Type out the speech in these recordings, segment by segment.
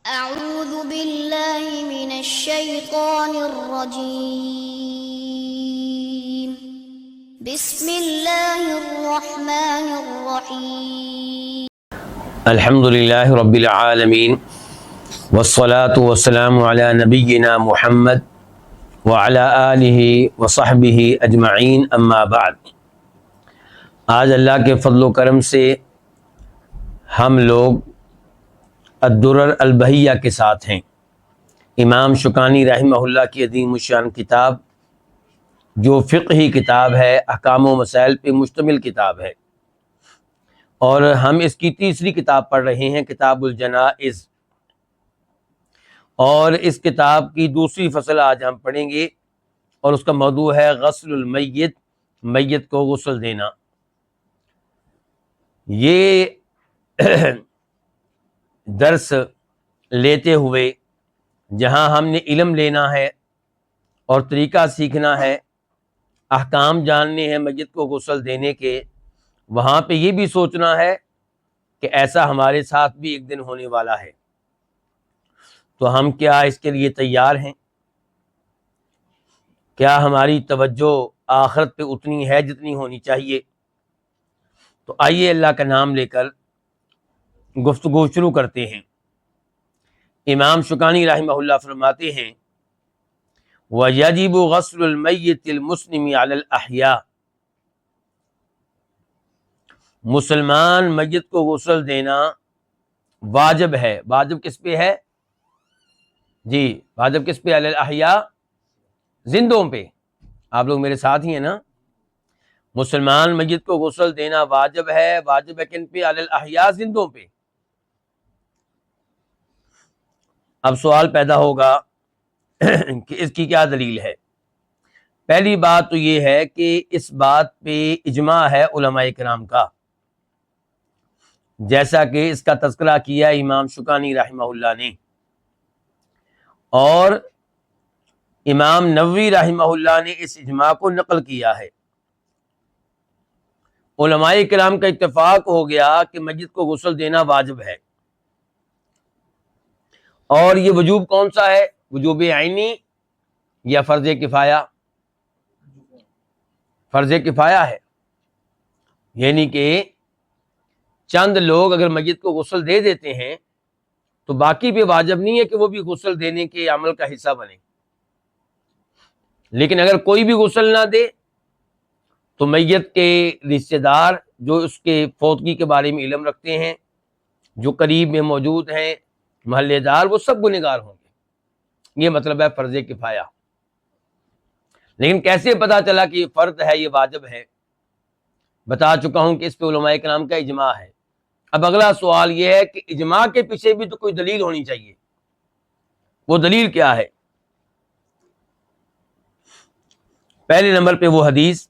أعوذ بالله من الشيطان الرجيم بسم الله الرحمن الرحيم الحمد للہ رب العالمین والصلاة والسلام علی نبینا محمد وعلی آلہ وصحبہ اجمعین اما بعد۔ آج اللہ کے فضل و کرم سے ہم لوگ الدرر البہیہ کے ساتھ ہیں، امام شوکانی رحمہ اللہ کی عظیم الشان کتاب، جو فقہی کتاب ہے، احکام و مسائل پہ مشتمل کتاب ہے، اور ہم اس کی تیسری کتاب پڑھ رہے ہیں، کتاب الجنائز، اور اس کتاب کی دوسری فصل آج ہم پڑھیں گے، اور اس کا موضوع ہے غسل المیت، میت کو غسل دینا۔ یہ درس لیتے ہوئے جہاں ہم نے علم لینا ہے اور طریقہ سیکھنا ہے، احکام جاننے ہیں میت کو غسل دینے کے، وہاں پہ یہ بھی سوچنا ہے کہ ایسا ہمارے ساتھ بھی ایک دن ہونے والا ہے، تو ہم کیا اس کے لیے تیار ہیں؟ کیا ہماری توجہ آخرت پہ اتنی ہے جتنی ہونی چاہیے؟ تو آئیے اللہ کا نام لے کر گفتگو شروع کرتے ہیں۔ امام شوکانی رحمہ اللہ فرماتے ہیں وَيَجِبُ غَسْلُ الْمَيِّتِ الْمُسْلِمِ عَلَى الْأَحْيَاءِ، مسلمان میت کو غسل دینا واجب ہے۔ واجب کس پہ ہے؟ جی، واجب کس پہ؟ علی الاحیاء، زندوں پہ۔ آپ لوگ میرے ساتھ ہی ہیں نا؟ مسلمان میت کو غسل دینا واجب ہے۔ واجب ہے کن پہ؟ علی الاحیاء، زندوں پہ۔ اب سوال پیدا ہوگا کہ اس کی کیا دلیل ہے؟ پہلی بات تو یہ ہے کہ اس بات پہ اجماع ہے علماء کرام کا، جیسا کہ اس کا تذکرہ کیا امام شوکانی رحمہ اللہ نے، اور امام نووی رحمہ اللہ نے اس اجماع کو نقل کیا ہے۔ علماء کرام کا اتفاق ہو گیا کہ میت کو غسل دینا واجب ہے، اور یہ وجوب کون سا ہے؟ وجوب عینی یا فرض کفایہ؟ فرض کفایہ ہے، یعنی کہ چند لوگ اگر میت کو غسل دے دیتے ہیں تو باقی پہ واجب نہیں ہے کہ وہ بھی غسل دینے کے عمل کا حصہ بنے، لیکن اگر کوئی بھی غسل نہ دے تو میت کے رشتہ دار جو اس کے فوتگی کے بارے میں علم رکھتے ہیں، جو قریب میں موجود ہیں، محلے دار، وہ سب گنہگار ہوں گے۔ یہ مطلب ہے فرض کفایہ۔ لیکن کیسے پتا چلا کہ یہ فرض ہے، یہ واجب ہے؟ بتا چکا ہوں کہ اس پہ علماء کرام کا اجماع ہے۔ اب اگلا سوال یہ ہے کہ اجماع کے پیچھے بھی تو کوئی دلیل ہونی چاہیے، وہ دلیل کیا ہے؟ پہلے نمبر پہ وہ حدیث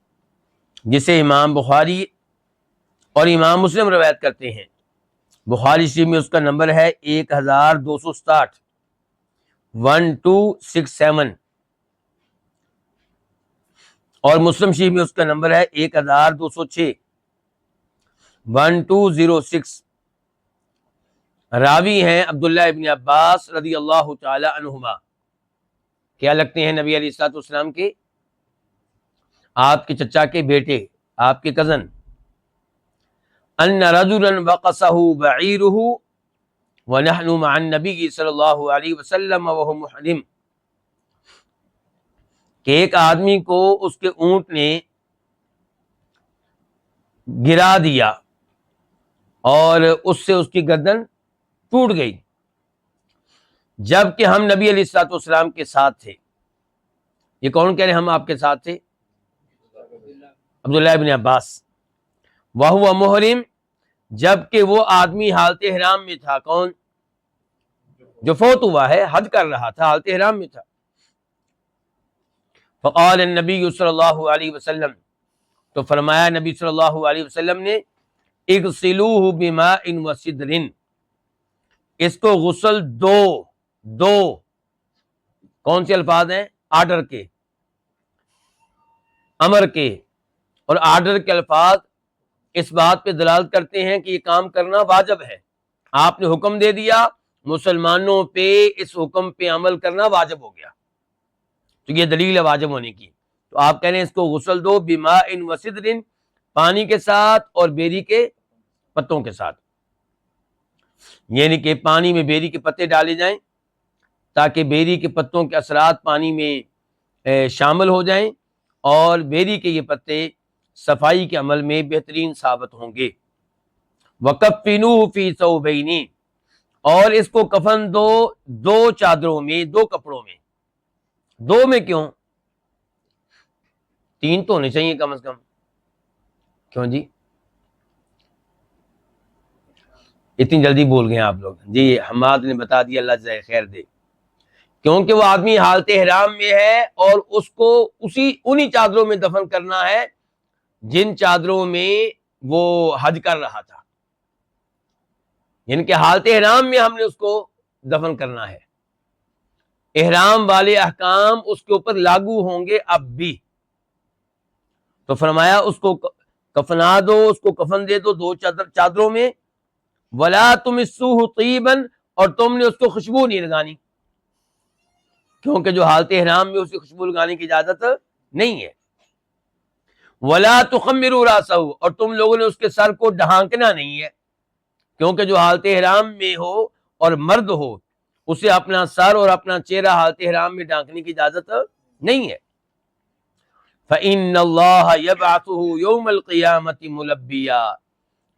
جسے امام بخاری اور امام مسلم روایت کرتے ہیں۔ بخاری شریف میں اس کا نمبر ہے 1267، 1267، اور مسلم شریف میں اس کا نمبر ہے 1206، 1206۔ راوی ہیں عبداللہ ابن عباس رضی اللہ تعالی عنہما، کیا لگتے ہیں نبی علیہ الصلوۃ والسلام کے؟ آپ کے چچا کے بیٹے، آپ کے کزن۔ ان رجلا وقصه بعیره ونحن مع النبی صلی اللہ علیہ وسلم وهو محرم، کہ ایک آدمی کو اس کے اونٹ نے گرا دیا اور اس سے اس کی گردن ٹوٹ گئی، جبکہ ہم نبی علیہ الصلوۃ والسلام کے ساتھ تھے۔ یہ کون کہہ رہے ہیں ہم آپ کے ساتھ تھے؟ عبداللہ ابن عباس۔ وَهُوَ محرم، جبکہ وہ آدمی حالت احرام میں تھا۔ کون؟ جو فوت ہوا ہے، حج کر رہا تھا، حالت احرام میں تھا۔ فقال النبی صلی اللہ علیہ وسلم، تو فرمایا نبی صلی اللہ علیہ وسلم نے اغسلوہ بماء وسدر، اس کو غسل دو کون سے الفاظ ہیں؟ آرڈر کے، امر کے، اور آرڈر کے الفاظ اس بات پہ دلالت کرتے ہیں کہ یہ کام کرنا واجب ہے۔ آپ نے حکم دے دیا، مسلمانوں پہ اس حکم پہ عمل کرنا واجب ہو گیا، تو یہ دلیل ہے واجب ہونے کی۔ تو آپ کہہ رہے ہیں اس کو غسل دو بماء و سدر، پانی کے ساتھ اور بیری کے پتوں کے ساتھ، یعنی کہ پانی میں بیری کے پتے ڈالے جائیں تاکہ بیری کے پتوں کے اثرات پانی میں شامل ہو جائیں، اور بیری کے یہ پتے صفائی کے عمل میں بہترین ثابت ہوں گے۔ وَكَفِّنُوهُ فِي ثَوْبَيْنِ، اور اس کو کفن دو دو چادروں میں، دو کپڑوں میں۔ دو میں کیوں؟ تین تو ہونے چاہیے کم از کم، کیوں جی اتنی جلدی بول گئے آپ لوگ؟ جی حماد نے بتا دیا، اللہ جزائے خیر دے، کیونکہ وہ آدمی حالت احرام میں ہے اور اس کو انہی چادروں میں دفن کرنا ہے جن چادروں میں وہ حج کر رہا تھا، یعنی کہ حالت احرام میں ہم نے اس کو دفن کرنا ہے۔ احرام والے احکام اس کے اوپر لاگو ہوں گے اب بھی، تو فرمایا اس کو کفنا دو، اس کو کفن دے دو دو چادروں میں۔ ولا تمسوہ طیبا، اور تم نے اس کو خوشبو نہیں لگانی، کیونکہ جو حالت احرام میں اسے خوشبو لگانے کی اجازت نہیں ہے۔ ولا تخمروا راسہ، اور تم لوگوں نے اس کے سر کو ڈھانکنا نہیں ہے، کیونکہ جو حالت احرام میں ہو اور مرد ہو اسے اپنا سر اور اپنا چہرہ حالت احرام میں ڈھانکنے کی اجازت نہیں ہے۔ فإن اللہ یبعثہ یوم القیامۃ ملبیا،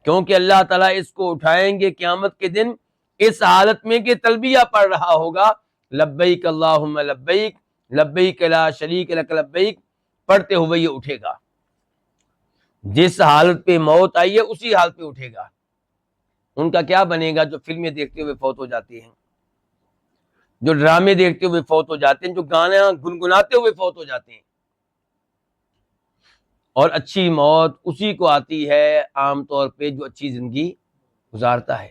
کیونکہ اللہ تعالیٰ اس کو اٹھائیں گے قیامت کے دن اس حالت میں کہ تلبیہ پڑھ رہا ہوگا، لبیک اللہم لبیک لبیک لا شریک لک لبیک، پڑھتے ہوئے یہ اٹھے گا۔ جس حالت پہ موت آئی ہے اسی حالت پہ اٹھے گا۔ ان کا کیا بنے گا جو فلمیں دیکھتے ہوئے فوت ہو جاتے ہیں، جو ڈرامے دیکھتے ہوئے فوت ہو جاتے ہیں، جو گانا گنگناتے ہوئے فوت ہو جاتے ہیں۔ اور اچھی موت اسی کو آتی ہے عام طور پہ جو اچھی زندگی گزارتا ہے۔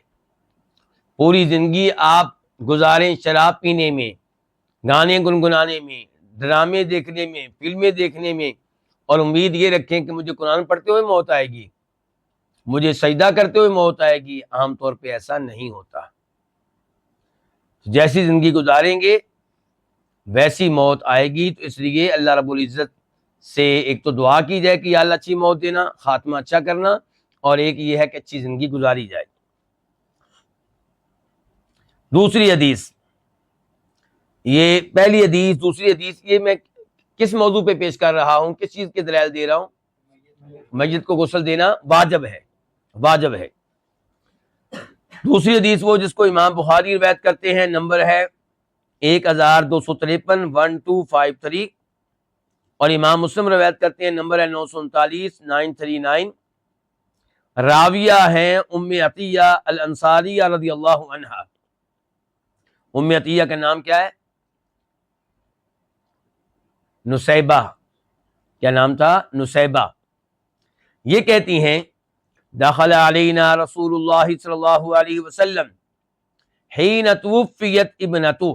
پوری زندگی آپ گزاریں شراب پینے میں، گانے گنگنانے میں، ڈرامے دیکھنے میں، فلمیں دیکھنے میں، اور امید یہ رکھیں کہ مجھے قرآن پڑھتے ہوئے موت آئے گی، مجھے سجدہ کرتے ہوئے موت آئے گی، عام طور پہ ایسا نہیں ہوتا۔ جیسی زندگی گزاریں گے ویسی موت آئے گی۔ تو اس لیے اللہ رب العزت سے ایک تو دعا کی جائے کہ یا اللہ اچھی موت دینا، خاتمہ اچھا کرنا، اور ایک یہ ہے کہ اچھی زندگی گزاری جائے۔ دوسری حدیث، یہ پہلی حدیث، دوسری حدیث، یہ میں کس موضوع پہ پیش کر رہا ہوں، کس چیز کے دلائل دے رہا ہوں؟ میت کو غسل دینا واجب ہے، واجب ہے۔ دوسری حدیث وہ جس کو امام بخاری روایت کرتے ہیں، نمبر ہے 1253 1253، اور امام مسلم روایت کرتے ہیں، نمبر ہے 939 939۔ راویہ ہیں ام عطیہ الانصاریہ رضی اللہ عنہا۔ ام عطیہ کا نام کیا ہے؟ نسیبہ، کیا نام تھا؟ نسیبہ۔ یہ کہتی ہیں دخل علینا رسول اللہ صلی اللہ علیہ وسلم حین توفیت ابنتہ،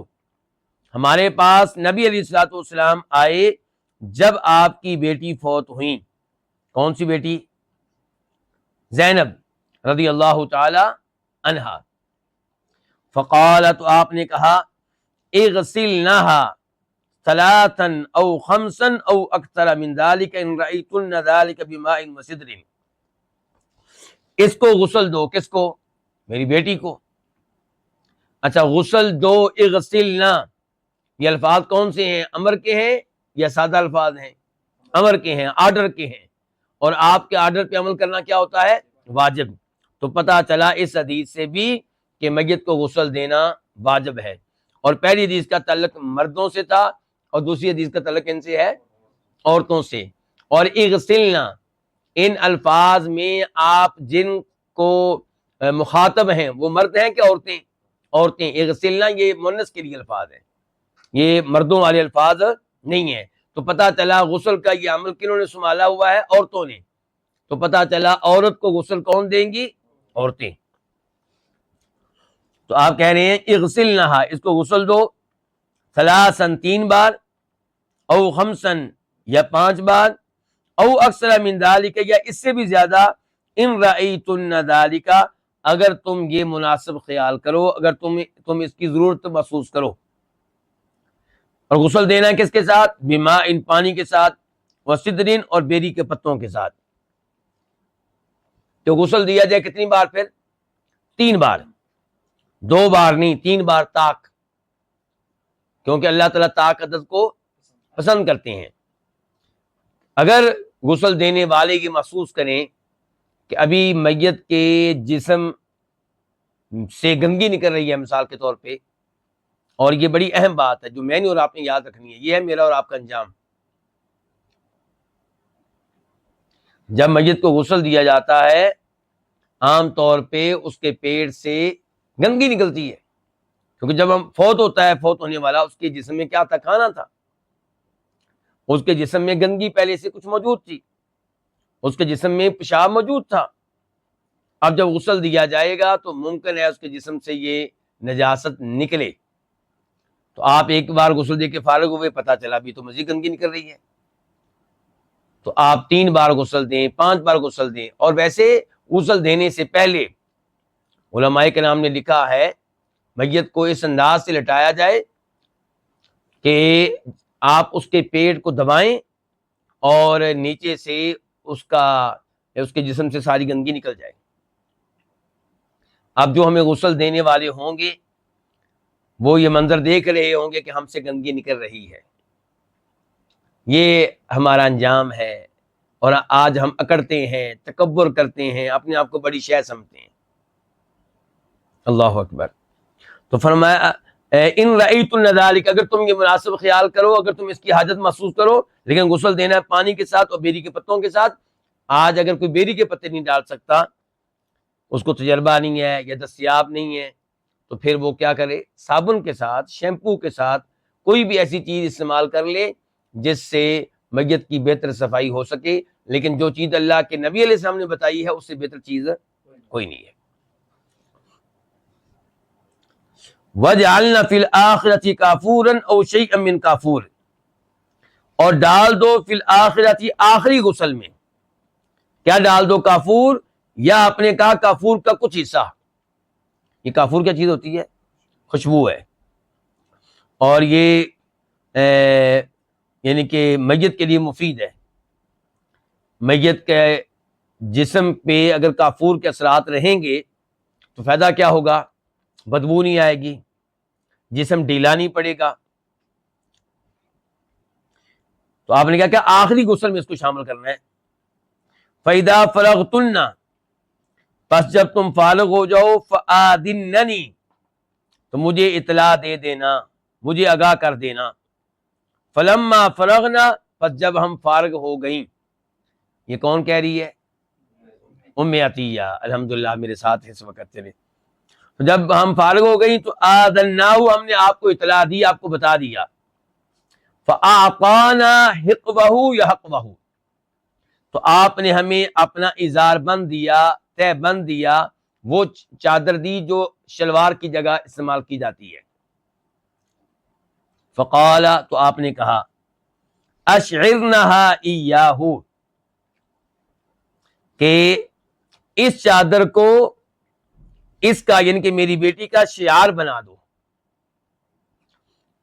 ہمارے پاس نبی علیہ الصلوۃ والسلام آئے جب آپ کی بیٹی فوت ہوئیں۔ کون سی بیٹی؟ زینب رضی اللہ تعالی عنہا۔ فقال، تو آپ نے کہا اغسلنہا ثلاثا او خمسا او اکثر من ذلك ان رأيتن ذلك بماء وسدر، اس کو غسل دو، کس کو؟ میری بیٹی کو۔ اچھا، غسل دو، اغسلنا، یہ الفاظ کون سے ہیں؟ امر کے ہیں یا سادہ الفاظ ہیں؟ امر کے ہیں، آرڈر کے ہیں، اور آپ کے آرڈر پہ عمل کرنا کیا ہوتا ہے؟ واجب۔ تو پتہ چلا اس حدیث سے بھی کہ میت کو غسل دینا واجب ہے، اور پہلی حدیث کا تعلق مردوں سے تھا اور دوسری حدیث کا تعلق ان سے ہے، عورتوں سے۔ اور اغسلنا، ان الفاظ میں آپ جن کو مخاطب ہیں وہ مرد ہیں کہ عورتیں؟ عورتیں۔ اغسلنا یہ مؤنث کے لیے الفاظ ہیں، یہ مردوں والے الفاظ نہیں ہیں۔ تو پتہ چلا غسل کا یہ عمل کنہوں نے سنبھالا ہوا ہے؟ عورتوں نے۔ تو پتہ چلا عورت کو غسل کون دیں گی؟ عورتیں۔ تو آپ کہہ رہے ہیں اغسلنہا، اس کو غسل دو، ثلاثاً 3 بار، او خمسن یا 5 بار، او اکثر من ذالک یا اس سے بھی زیادہ، ان رأیتن ذالک اگر تم یہ مناسب خیال کرو، اگر تم اس کی ضرورت محسوس کرو۔ اور غسل دینا کس کے ساتھ؟ بما، ان پانی کے ساتھ، وسدرین، اور بیری کے پتوں کے ساتھ۔ تو غسل دیا جائے کتنی بار؟ پھر 3 بار، 2 بار نہیں، 3 بار طاق، کیونکہ اللہ تعالیٰ طاق عدد کو پسند کرتے ہیں۔ اگر غسل دینے والے یہ محسوس کریں کہ ابھی میت کے جسم سے گندگی نکل رہی ہے مثال کے طور پہ، اور یہ بڑی اہم بات ہے جو میں نے اور آپ نے یاد رکھنی ہے، یہ ہے میرا اور آپ کا انجام۔ جب میت کو غسل دیا جاتا ہے عام طور پہ اس کے پیٹ سے گندگی نکلتی ہے، کیونکہ جب ہم فوت ہوتا ہے، فوت ہونے والا، اس کے جسم میں کیا تھا؟ کھانا تھا، اس کے جسم میں گندگی پہلے سے کچھ موجود تھی، اس کے جسم میں پیشاب موجود تھا۔ اب جب غسل دیا جائے گا تو ممکن ہے اس کے جسم سے یہ نجاست نکلے، تو آپ ایک بار غسل دے کے فارغ ہوئے، پتہ چلا بھی تو مزید گندگی نکل رہی ہے، تو آپ 3 بار غسل دیں، 5 بار غسل دیں۔ اور ویسے غسل دینے سے پہلے علماء کرام نے لکھا ہے میت کو اس انداز سے لٹایا جائے کہ آپ اس کے پیٹ کو دبائیں اور نیچے سے اس کے جسم سے ساری گندگی نکل جائے۔ اب جو ہمیں غسل دینے والے ہوں گے وہ یہ منظر دیکھ رہے ہوں گے کہ ہم سے گندگی نکل رہی ہے، یہ ہمارا انجام ہے، اور آج ہم اکڑتے ہیں، تکبر کرتے ہیں، اپنے آپ کو بڑی شے سمجھتے ہیں۔ اللہ اکبر۔ تو فرمایا ان رأیتم ذلک، اگر تم یہ مناسب خیال کرو، اگر تم اس کی حاجت محسوس کرو، لیکن غسل دینا ہے پانی کے ساتھ اور بیری کے پتوں کے ساتھ۔ آج اگر کوئی بیری کے پتے نہیں ڈال سکتا، اس کو تجربہ نہیں ہے یا دستیاب نہیں ہے، تو پھر وہ کیا کرے؟ صابن کے ساتھ، شیمپو کے ساتھ کوئی بھی ایسی چیز استعمال کر لے جس سے میت کی بہتر صفائی ہو سکے، لیکن جو چیز اللہ کے نبی علیہ السلام نے بتائی ہے اس سے بہتر چیز کوئی نہیں ہے۔ وَجْعَلْنَا فِي الْآخِرَةِ كَافُورًا أَوْ شَيْئًا مِّن کافور، اور ڈال دو فی الآخرتی، آخری غسل میں کیا ڈال دو؟ کافور، یا آپ نے کہا کافور کا کچھ حصہ۔ یہ کافور کیا چیز ہوتی ہے؟ خوشبو ہے، اور یہ یعنی کہ میت کے لیے مفید ہے۔ میت کے جسم پہ اگر کافور کے اثرات رہیں گے تو فائدہ کیا ہوگا؟ بدبو نہیں آئے گی، جسم ڈھیلا نہیں پڑے گا۔ تو آپ نے کیا آخری غسل میں اس کو شامل کرنا ہے۔ فَإِذَا فَرَغْتُنَّ، پس جب تم فارغ ہو جاؤ، فَآذِنَّنِي، تو مجھے اطلاع دے دینا، مجھے آگاہ کر دینا۔ فَلَمَّا فَرَغْنَا، پس جب ہم فارغ ہو گئیں۔ یہ کون کہہ رہی ہے؟ ام عطیہ، الحمدللہ میرے ساتھ اس وقت چلے۔ جب ہم فارغ ہو گئیں تو آذناہ، ہم نے آپ کو اطلاع دی، آپ کو بتا دیا۔ فَأَعْطَانَا حِقْوَهُ يَحْقْوَهُ، تو آپ نے ہمیں اپنا ازار بند دیا، تہ بند دیا، وہ چادر دی جو شلوار کی جگہ استعمال کی جاتی ہے۔ فقال، تو آپ نے کہا، اشعرنها ایاہ، کہ اس چادر کو، اس کا یعنی کہ میری بیٹی کا شعار بنا دو۔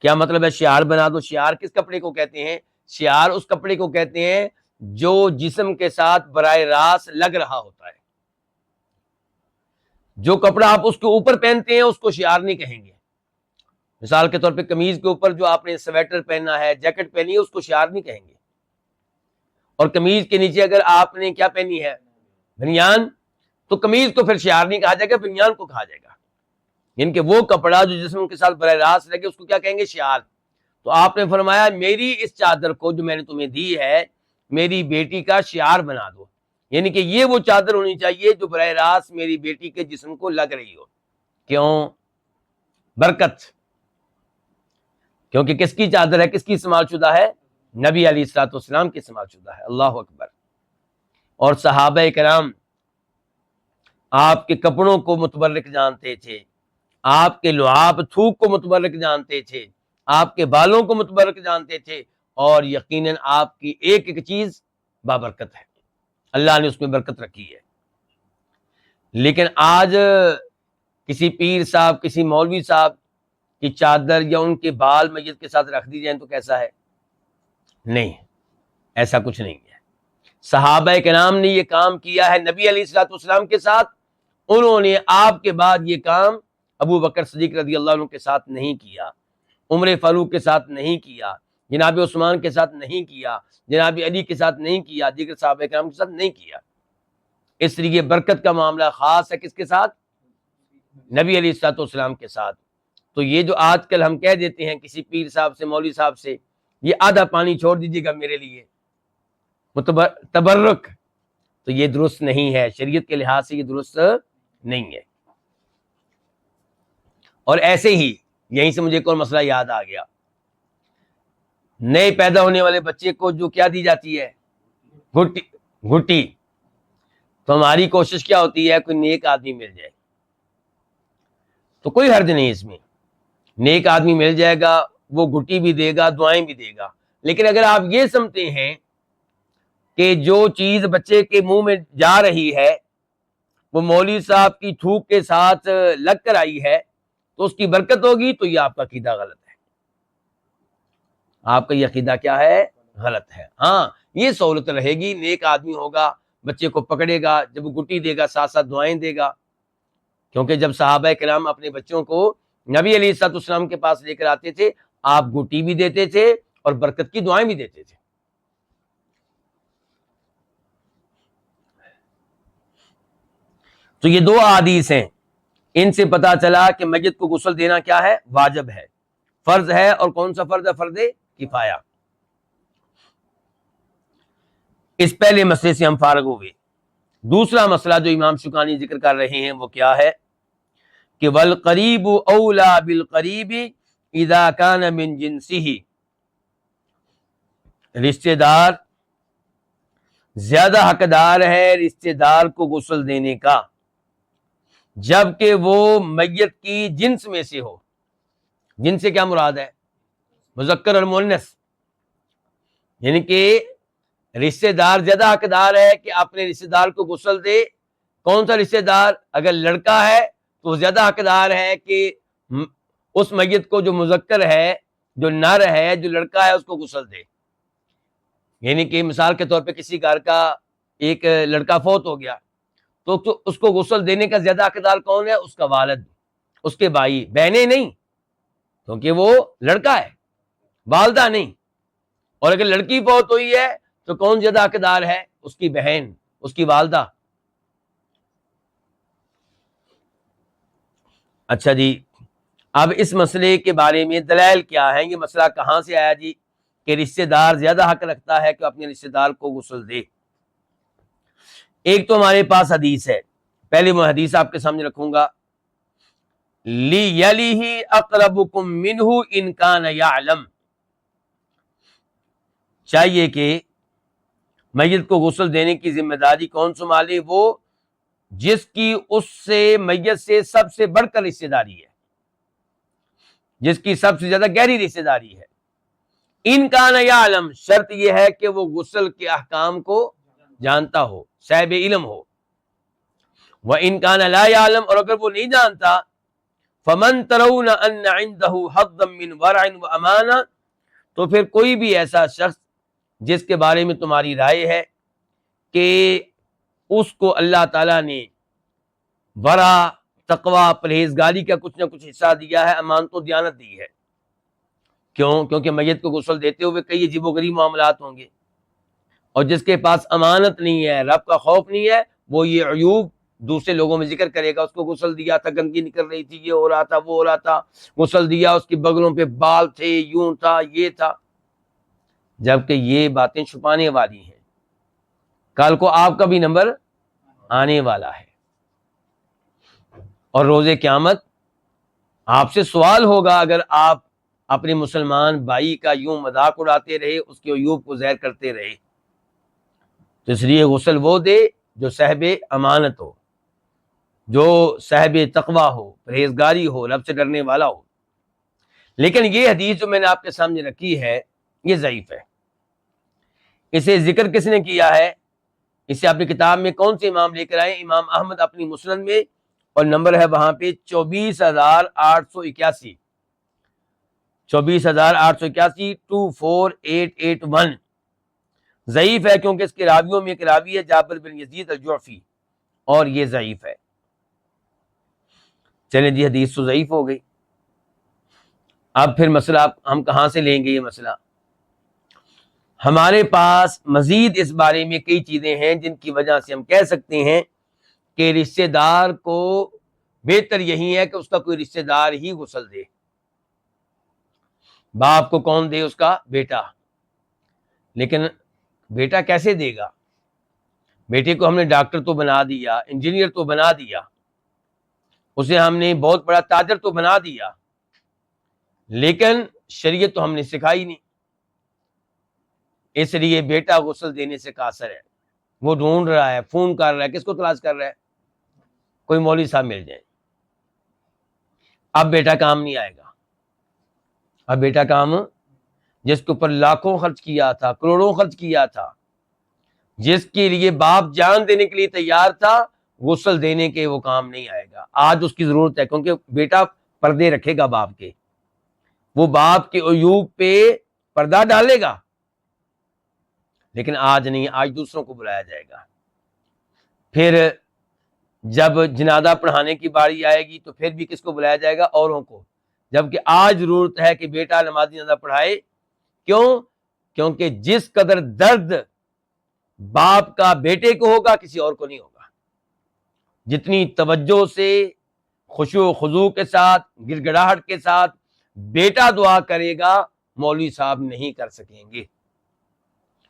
کیا مطلب ہے شعار بنا دو؟ شعار کس کپڑے کو کہتے ہیں؟ شعار اس کپڑے کو کہتے ہیں جو جسم کے ساتھ براہ راست لگ رہا ہوتا ہے۔ جو کپڑا آپ اس کے اوپر پہنتے ہیں اس کو شعار نہیں کہیں گے۔ مثال کے طور پہ قمیض کے اوپر جو آپ نے سویٹر پہنا ہے، جیکٹ پہنی ہے، اس کو شعار نہیں کہیں گے۔ اور قمیض کے نیچے اگر آپ نے کیا پہنی ہے؟ بنیان، تو قمیض کو پھر شعار نہیں کہا جائے گا، بنیان کو کہا جائے گا۔ یعنی کہ وہ کپڑا جو جسم کے ساتھ براہ راست لگے اس کو کیا کہیں گے؟ شعار۔ تو آپ نے فرمایا میری اس چادر کو جو میں نے تمہیں دی ہے، میری بیٹی کا شعار بنا دو، یعنی کہ یہ وہ چادر ہونی چاہیے جو براہ راست میری بیٹی کے جسم کو لگ رہی ہو۔ کیوں؟ برکت، کیونکہ کس کی چادر ہے؟ کس کی استعمال شدہ ہے؟ نبی علیہ الصلوۃ والسلام کی استعمال شدہ ہے۔ اللہ اکبر۔ اور صحابہ کرام آپ کے کپڑوں کو متبرک جانتے تھے، آپ کے لعاب تھوک کو متبرک جانتے تھے، آپ کے بالوں کو متبرک جانتے تھے، اور یقیناً آپ کی ایک ایک چیز بابرکت ہے، اللہ نے اس میں برکت رکھی ہے۔ لیکن آج کسی پیر صاحب، کسی مولوی صاحب کی چادر یا ان کے بال میت کے ساتھ رکھ دی جائیں تو کیسا ہے؟ نہیں، ایسا کچھ نہیں ہے۔ صحابہ کرام نے یہ کام کیا ہے نبی علیہ الصلوۃ والسلام کے ساتھ، انہوں نے آپ کے بعد یہ کام ابو بکر صدیق رضی اللہ عنہ کے ساتھ نہیں کیا، عمر فاروق کے ساتھ نہیں کیا، جناب عثمان کے ساتھ نہیں کیا، جناب علی کے ساتھ نہیں کیا، دیگر صحابہ کرام کے ساتھ نہیں کیا۔ اس لیے برکت کا معاملہ خاص ہے کس کے ساتھ؟ نبی علیہ الصلوۃ والسلام کے ساتھ۔ تو یہ جو آج کل ہم کہہ دیتے ہیں کسی پیر صاحب سے، مولوی صاحب سے، یہ آدھا پانی چھوڑ دیجیے گا میرے لیے، تبرک، تو یہ درست نہیں ہے، شریعت کے لحاظ سے یہ درست نہیں ہے۔ اور ایسے ہی یہیں سے مجھے ایک اور مسئلہ یاد آ گیا، نئے پیدا ہونے والے بچے کو جو کیا دی جاتی ہے؟ گھٹی۔ تو ہماری کوشش کیا ہوتی ہے؟ کوئی نیک آدمی مل جائے تو کوئی حرج نہیں اس میں، نیک آدمی مل جائے گا، وہ گھٹی بھی دے گا، دعائیں بھی دے گا۔ لیکن اگر آپ یہ سمجھتے ہیں کہ جو چیز بچے کے منہ میں جا رہی ہے وہ مولوی صاحب کی تھوک کے ساتھ لگ کر آئی ہے تو اس کی برکت ہوگی، تو یہ آپ کا عقیدہ غلط ہے۔ آپ کا یہ عقیدہ کیا ہے؟ غلط ہے۔ ہاں، یہ سہولت رہے گی، نیک آدمی ہوگا، بچے کو پکڑے گا، جب وہ گھٹی دے گا ساتھ ساتھ دعائیں دے گا، کیونکہ جب صحابہ کرام اپنے بچوں کو نبی علیہ الصلوۃ والسلام کے پاس لے کر آتے تھے، آپ گھٹی بھی دیتے تھے اور برکت کی دعائیں بھی دیتے تھے۔ تو یہ دو احادیث ہیں، ان سے پتا چلا کہ میت کو غسل دینا کیا ہے؟ واجب ہے، فرض ہے۔ اور کون سا فرض ہے؟ فرض کفایہ۔ اس پہلے مسئلے سے ہم فارغ ہو گئے۔ دوسرا مسئلہ جو امام شوکانی ذکر کر رہے ہیں وہ کیا ہے کہ والقریب اولا بالقریب اذا کان من جنسہ، رشتہ دار زیادہ حقدار ہے رشتہ دار کو غسل دینے کا جبکہ وہ میت کی جنس میں سے ہو۔ جنس سے کیا مراد ہے؟ مذکر اور مؤنث، یعنی کہ رشتہ دار زیادہ حقدار ہے کہ اپنے رشتہ دار کو غسل دے۔ کون سا رشتہ دار؟ اگر لڑکا ہے تو زیادہ حقدار ہے کہ اس میت کو جو مذکر ہے، جو نر ہے، جو لڑکا ہے، اس کو غسل دے۔ یعنی کہ مثال کے طور پہ کسی گھر کا ایک لڑکا فوت ہو گیا تو اس کو غسل دینے کا زیادہ حقدار کون ہے؟ اس کا والد، اس کے بھائی، بہنیں نہیں، کیونکہ وہ لڑکا ہے، والدہ نہیں۔ اور اگر لڑکی فوت ہوئی ہے تو کون زیادہ حقدار ہے؟ اس کی بہن، اس کی والدہ۔ اچھا جی، اب اس مسئلے کے بارے میں دلائل کیا ہے؟ یہ مسئلہ کہاں سے آیا جی کہ رشتہ دار زیادہ حق رکھتا ہے کہ اپنے رشتہ دار کو غسل دے؟ ایک تو ہمارے پاس حدیث ہے، پہلے میں حدیث آپ کے سامنے رکھوں گا، لِيَلِهِ أَقْرَبُكُم مِّنْهُ إِن كَانَ يَعْلَمُ، چاہیے کہ میت کو غسل دینے کی ذمہ داری کون سنبھالے؟ وہ جس کی اس سے میت سے سب سے بڑھ کر رشتہ داری ہے، جس کی سب سے زیادہ گہری رشتہ داری ہے۔ ان کان یعلم، شرط یہ ہے کہ وہ غسل کے احکام کو جانتا ہو، صاحب علم ہو۔ وَإِن كَانَ لَا يَعْلَمُ، اور اگر وہ نہیں جانتا، فَمَن تَرَوْنَ أَنَّ عِندَهُ حَظًّا مِّنْ وَرْعٍ وَأَمَانَةٍ، تو پھر کوئی بھی ایسا شخص جس کے بارے میں تمہاری رائے ہے کہ اس کو اللہ تعالیٰ نے ورع، تقوی، پرہیزگاری کا کچھ نہ کچھ حصہ دیا ہے، امانت و دیانت دی ہے۔ کیوں؟ کیونکہ میت کو غسل دیتے ہوئے کئی عجیب و غریب معاملات ہوں گے، اور جس کے پاس امانت نہیں ہے، رب کا خوف نہیں ہے، وہ یہ عیوب دوسرے لوگوں میں ذکر کرے گا۔ اس کو غسل دیا تھا، گندگی نکل رہی تھی، یہ ہو رہا تھا، وہ ہو رہا تھا، غسل دیا، اس کی بغلوں پہ بال تھے، یوں تھا، یہ تھا، جبکہ یہ باتیں چھپانے والی ہیں۔ کل کو آپ کا بھی نمبر آنے والا ہے، اور روز قیامت آپ سے سوال ہوگا اگر آپ اپنے مسلمان بھائی کا یوں مذاق اڑاتے رہے، اس کے عیوب کو ظاہر کرتے رہے۔ تو اس لیے غسل وہ دے جو صاحب امانت ہو، جو صاحب تقوی ہو، پرہیزگاری ہو، رب سے ڈرنے والا ہو۔ لیکن یہ حدیث جو میں نے آپ کے سامنے رکھی ہے یہ ضعیف ہے۔ اسے ذکر کس نے کیا ہے؟ اسے اپنی کتاب میں کون سے امام لے کر آئے؟ امام احمد اپنی مسند میں، اور نمبر ہے وہاں پہ 24,881، 24,881، 24881۔ ضعیف ہے کیونکہ اس کے راویوں میں ایک راوی ہے جابر بن یزید الجعفی، اور یہ ضعیف ہے۔ چلیں جی، حدیث تو ضعیف ہو گئی۔ اب پھر مسئلہ ہم کہاں سے لیں گے؟ یہ مسئلہ ہمارے پاس مزید اس بارے میں کئی چیزیں ہیں جن کی وجہ سے ہم کہہ سکتے ہیں کہ رشتہ دار کو بہتر یہی ہے کہ اس کا کوئی رشتہ دار ہی غسل دے۔ باپ کو کون دے؟ اس کا بیٹا۔ لیکن بیٹا کیسے دے گا؟ بیٹے کو ہم نے ڈاکٹر تو بنا دیا، انجینئر تو بنا دیا، اسے ہم نے بہت بڑا تاجر تو بنا دیا، لیکن شریعت تو ہم نے سکھائی نہیں۔ اس لیے بیٹا غسل دینے سے قاصر ہے۔ وہ ڈھونڈ رہا ہے، فون کر رہا ہے، کس کو تلاش کر رہا ہے؟ کوئی مولوی صاحب مل جائیں۔ اب بیٹا کام نہیں آئے گا۔ اب بیٹا کام، جس کے اوپر لاکھوں خرچ کیا تھا، کروڑوں خرچ کیا تھا، جس کے لیے باپ جان دینے کے لیے تیار تھا، غسل دینے کے وہ کام نہیں آئے گا۔ آج اس کی ضرورت ہے، کیونکہ بیٹا پردے رکھے گا باپ کے، وہ باپ کے عیوب پہ پردہ ڈالے گا، لیکن آج نہیں، آج دوسروں کو بلایا جائے گا۔ پھر جب جنازہ پڑھانے کی باری آئے گی تو پھر بھی کس کو بلایا جائے گا؟ اوروں کو، جبکہ آج ضرورت ہے کہ بیٹا نماز جنازہ پڑھائے۔ کیوں؟ کیونکہ جس قدر درد باپ کا بیٹے کو ہوگا کسی اور کو نہیں ہوگا۔ جتنی توجہ سے، خشوع و خضوع کے ساتھ، گڑ گڑاہٹ کے ساتھ بیٹا دعا کرے گا، مولوی صاحب نہیں کر سکیں گے۔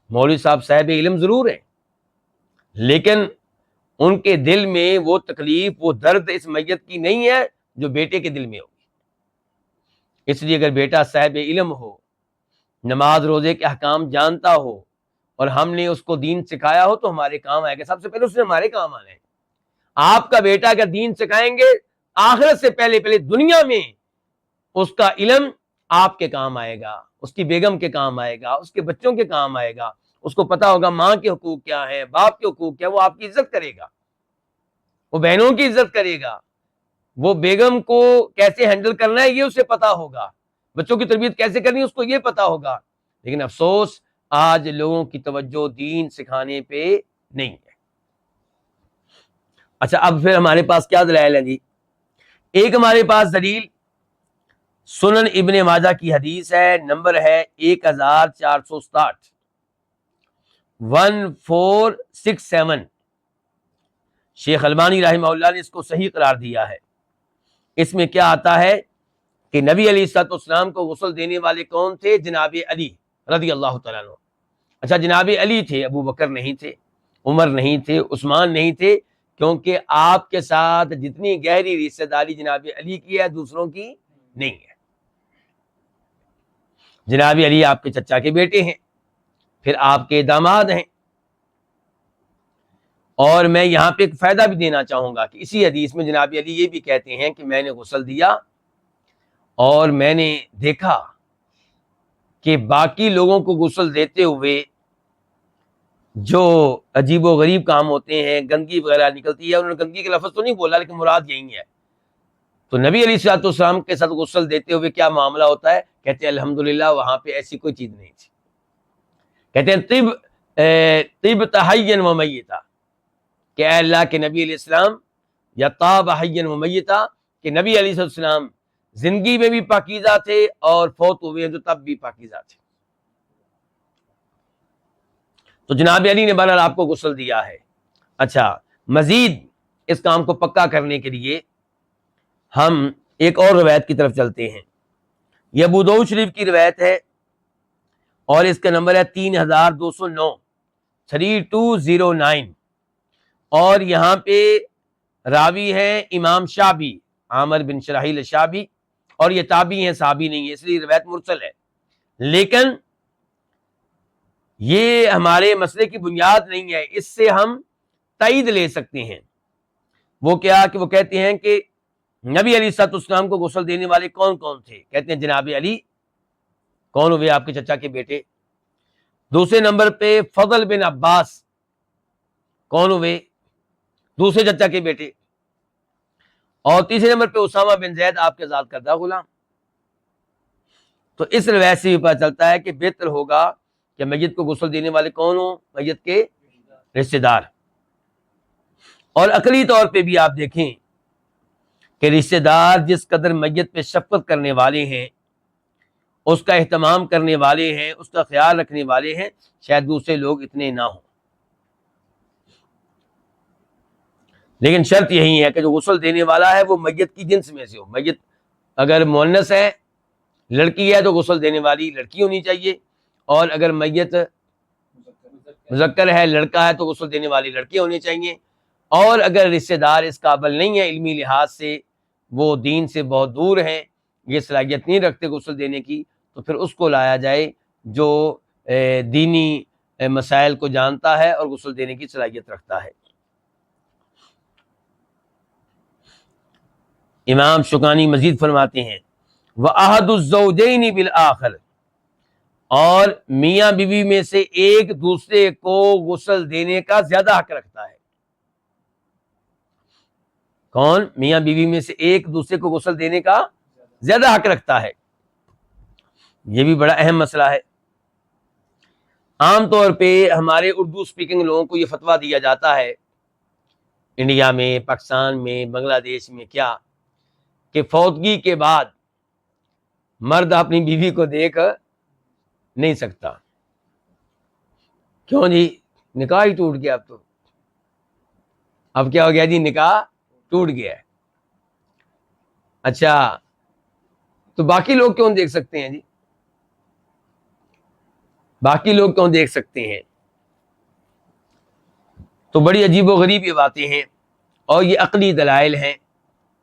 مولوی صاحب صاحب علم ضرور ہیں، لیکن ان کے دل میں وہ تکلیف، وہ درد اس میت کی نہیں ہے جو بیٹے کے دل میں ہوگی۔ اس لیے اگر بیٹا صاحب علم ہو، نماز روزے کے احکام جانتا ہو، اور ہم نے اس کو دین سکھایا ہو تو ہمارے کام آئے گا۔ سب سے پہلے اس نے ہمارے کام آنا ہے۔ آپ کا بیٹا اگر دین سکھائیں گے، آخرت سے پہلے دنیا میں اس کا علم آپ کے کام آئے گا، اس کی بیگم کے کام آئے گا، اس کے بچوں کے کام آئے گا۔ اس کو پتا ہوگا ماں کے حقوق کیا ہیں، باپ کے حقوق کیا، وہ آپ کی عزت کرے گا، وہ بہنوں کی عزت کرے گا، وہ بیگم کو کیسے ہینڈل کرنا ہے یہ اسے پتا ہوگا، بچوں کی تربیت کیسے کرنی ہے اس کو یہ پتا ہوگا۔ لیکن افسوس آج لوگوں کی توجہ دین سکھانے پہ نہیں ہے۔ اچھا، اب پھر ہمارے پاس کیا دلائل ہیں جی؟ ایک ہمارے پاس دلیل سنن ابن ماجہ کی حدیث ہے، نمبر ہے 1467، 1467۔ شیخ البانی رحمہ اللہ نے اس کو صحیح قرار دیا ہے۔ اس میں کیا آتا ہے کہ نبی علیہ الصلوۃ والسلام کو غسل دینے والے کون تھے؟ جناب علی رضی اللہ تعالیٰ عنہ۔ اچھا، جناب علی تھے، ابو بکر نہیں تھے، عمر نہیں تھے، عثمان نہیں تھے، کیونکہ آپ کے ساتھ جتنی گہری رشتہ داری جناب علی کی ہے دوسروں کی نہیں ہے۔ جناب علی آپ کے چچا کے بیٹے ہیں، پھر آپ کے داماد ہیں۔ اور میں یہاں پہ ایک فائدہ بھی دینا چاہوں گا کہ اسی حدیث میں جناب علی یہ بھی کہتے ہیں کہ میں نے غسل دیا اور میں نے دیکھا کہ باقی لوگوں کو غسل دیتے ہوئے جو عجیب و غریب کام ہوتے ہیں، گندگی وغیرہ نکلتی ہے، انہوں نے گندگی کا لفظ تو نہیں بولا لیکن مراد یہی ہے۔ تو نبی علیہ الصلوۃ والسلام کے ساتھ غسل دیتے ہوئے کیا معاملہ ہوتا ہے؟ کہتے ہیں الحمدللہ وہاں پہ ایسی کوئی چیز نہیں تھی۔ کہتے ہیں طب حیا و میتا، کہ اے اللہ کے نبی علیہ السلام، یا طاب حیا و میتا، کہ نبی علیہ السلام زندگی میں بھی پاکیزہ تھے اور فوت ہوئے ہیں تو تب بھی پاکیزہ تھے۔ تو جناب علی نے بہرحال آپ کو غسل دیا ہے۔ اچھا، مزید اس کام کو پکا کرنے کے لیے ہم ایک اور روایت کی طرف چلتے ہیں۔ یہ ابو داؤد شریف کی روایت ہے اور اس کا نمبر ہے 3209، 3209، اور یہاں پہ راوی ہے امام شعبی، عامر بن شراحیل شعبی، اور یہ تابعی ہیں، صحابی نہیں ہے، اس لیے روایت مرسل ہے۔ لیکن یہ ہمارے مسئلے کی بنیاد نہیں ہے، اس سے ہم تائید لے سکتے ہیں۔ وہ کیا کہ وہ کہتے ہیں کہ نبی علیہ الصلوۃ والسلام کو غسل دینے والے کون کون تھے؟ کہتے ہیں جناب علی، کون ہوئے؟ آپ کے چچا کے بیٹے۔ دوسرے نمبر پہ فضل بن عباس، کون ہوئے؟ دوسرے چچا کے بیٹے. اور تیسرے نمبر پہ اسامہ بن زید آپ کے آزاد کردہ غلام. تو اس روایت سے بھی پتہ چلتا ہے کہ بہتر ہوگا کہ میت کو غسل دینے والے کون ہوں؟ میت کے رشتہ دار. اور عقلی طور پہ بھی آپ دیکھیں کہ رشتہ دار جس قدر میت پہ شفقت کرنے والے ہیں، اس کا اہتمام کرنے والے ہیں، اس کا خیال رکھنے والے ہیں، شاید دوسرے لوگ اتنے نہ ہوں. لیکن شرط یہی ہے کہ جو غسل دینے والا ہے وہ میت کی جنس میں سے ہو. میت اگر مؤنث ہے، لڑکی ہے، تو غسل دینے والی لڑکی ہونی چاہیے، اور اگر میت مذکر ہے، لڑکا ہے، تو غسل دینے والی لڑکی ہونی چاہیے. اور اگر رشتہ دار اس قابل نہیں ہے علمی لحاظ سے، وہ دین سے بہت دور ہیں، یہ صلاحیت نہیں رکھتے غسل دینے کی، تو پھر اس کو لایا جائے جو دینی مسائل کو جانتا ہے اور غسل دینے کی صلاحیت رکھتا ہے. امام شوکانی مزید فرماتے ہیں وَأَحَدُ الزَّوْجَيْنِ بِالْآخَرِ، اور میاں بیوی میں سے ایک دوسرے کو غسل دینے کا زیادہ حق رکھتا ہے. کون؟ میاں بیوی میں سے ایک دوسرے کو غسل دینے کا زیادہ حق رکھتا ہے. یہ بھی بڑا اہم مسئلہ ہے. عام طور پہ ہمارے اردو اسپیکنگ لوگوں کو یہ فتویٰ دیا جاتا ہے انڈیا میں، پاکستان میں، بنگلہ دیش میں، کیا کہ فوتگی کے بعد مرد اپنی بیوی کو دیکھ نہیں سکتا. کیوں جی؟ نکاح ہی ٹوٹ گیا. اب کیا ہو گیا جی؟ نکاح ٹوٹ گیا. اچھا، تو باقی لوگ کیوں دیکھ سکتے ہیں جی؟ باقی لوگ کیوں دیکھ سکتے ہیں؟ تو بڑی عجیب و غریب یہ باتیں ہیں، اور یہ عقلی دلائل ہیں.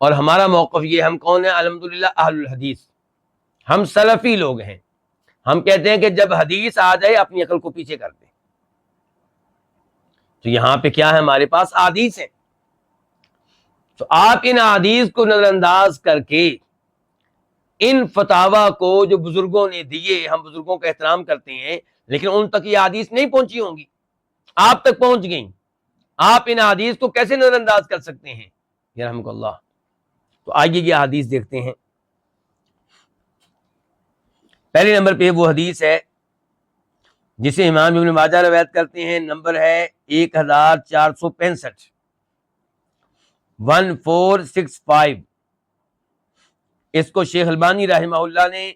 اور ہمارا موقف یہ، ہم کون ہیں؟ الحمدللہ اہل الحدیث، ہم سلفی لوگ ہیں. ہم کہتے ہیں کہ جب حدیث آ جائے اپنی عقل کو پیچھے کر دیں. تو یہاں پہ کیا ہے؟ ہمارے پاس احادیث ہیں. تو آپ ان احادیث کو نظر انداز کر کے ان فتاوا کو جو بزرگوں نے دیے، ہم بزرگوں کا احترام کرتے ہیں، لیکن ان تک یہ احادیث نہیں پہنچی ہوں گی، آپ تک پہنچ گئیں. آپ ان احادیث کو کیسے نظر انداز کر سکتے ہیں؟ یرحمک اللہ. تو آئیے یہ حدیث دیکھتے ہیں. پہلے نمبر پہ وہ حدیث ہے جسے امام ابن ماجہ روایت کرتے ہیں، نمبر ہے 1465، 1465. اس کو شیخ البانی رحمہ اللہ نے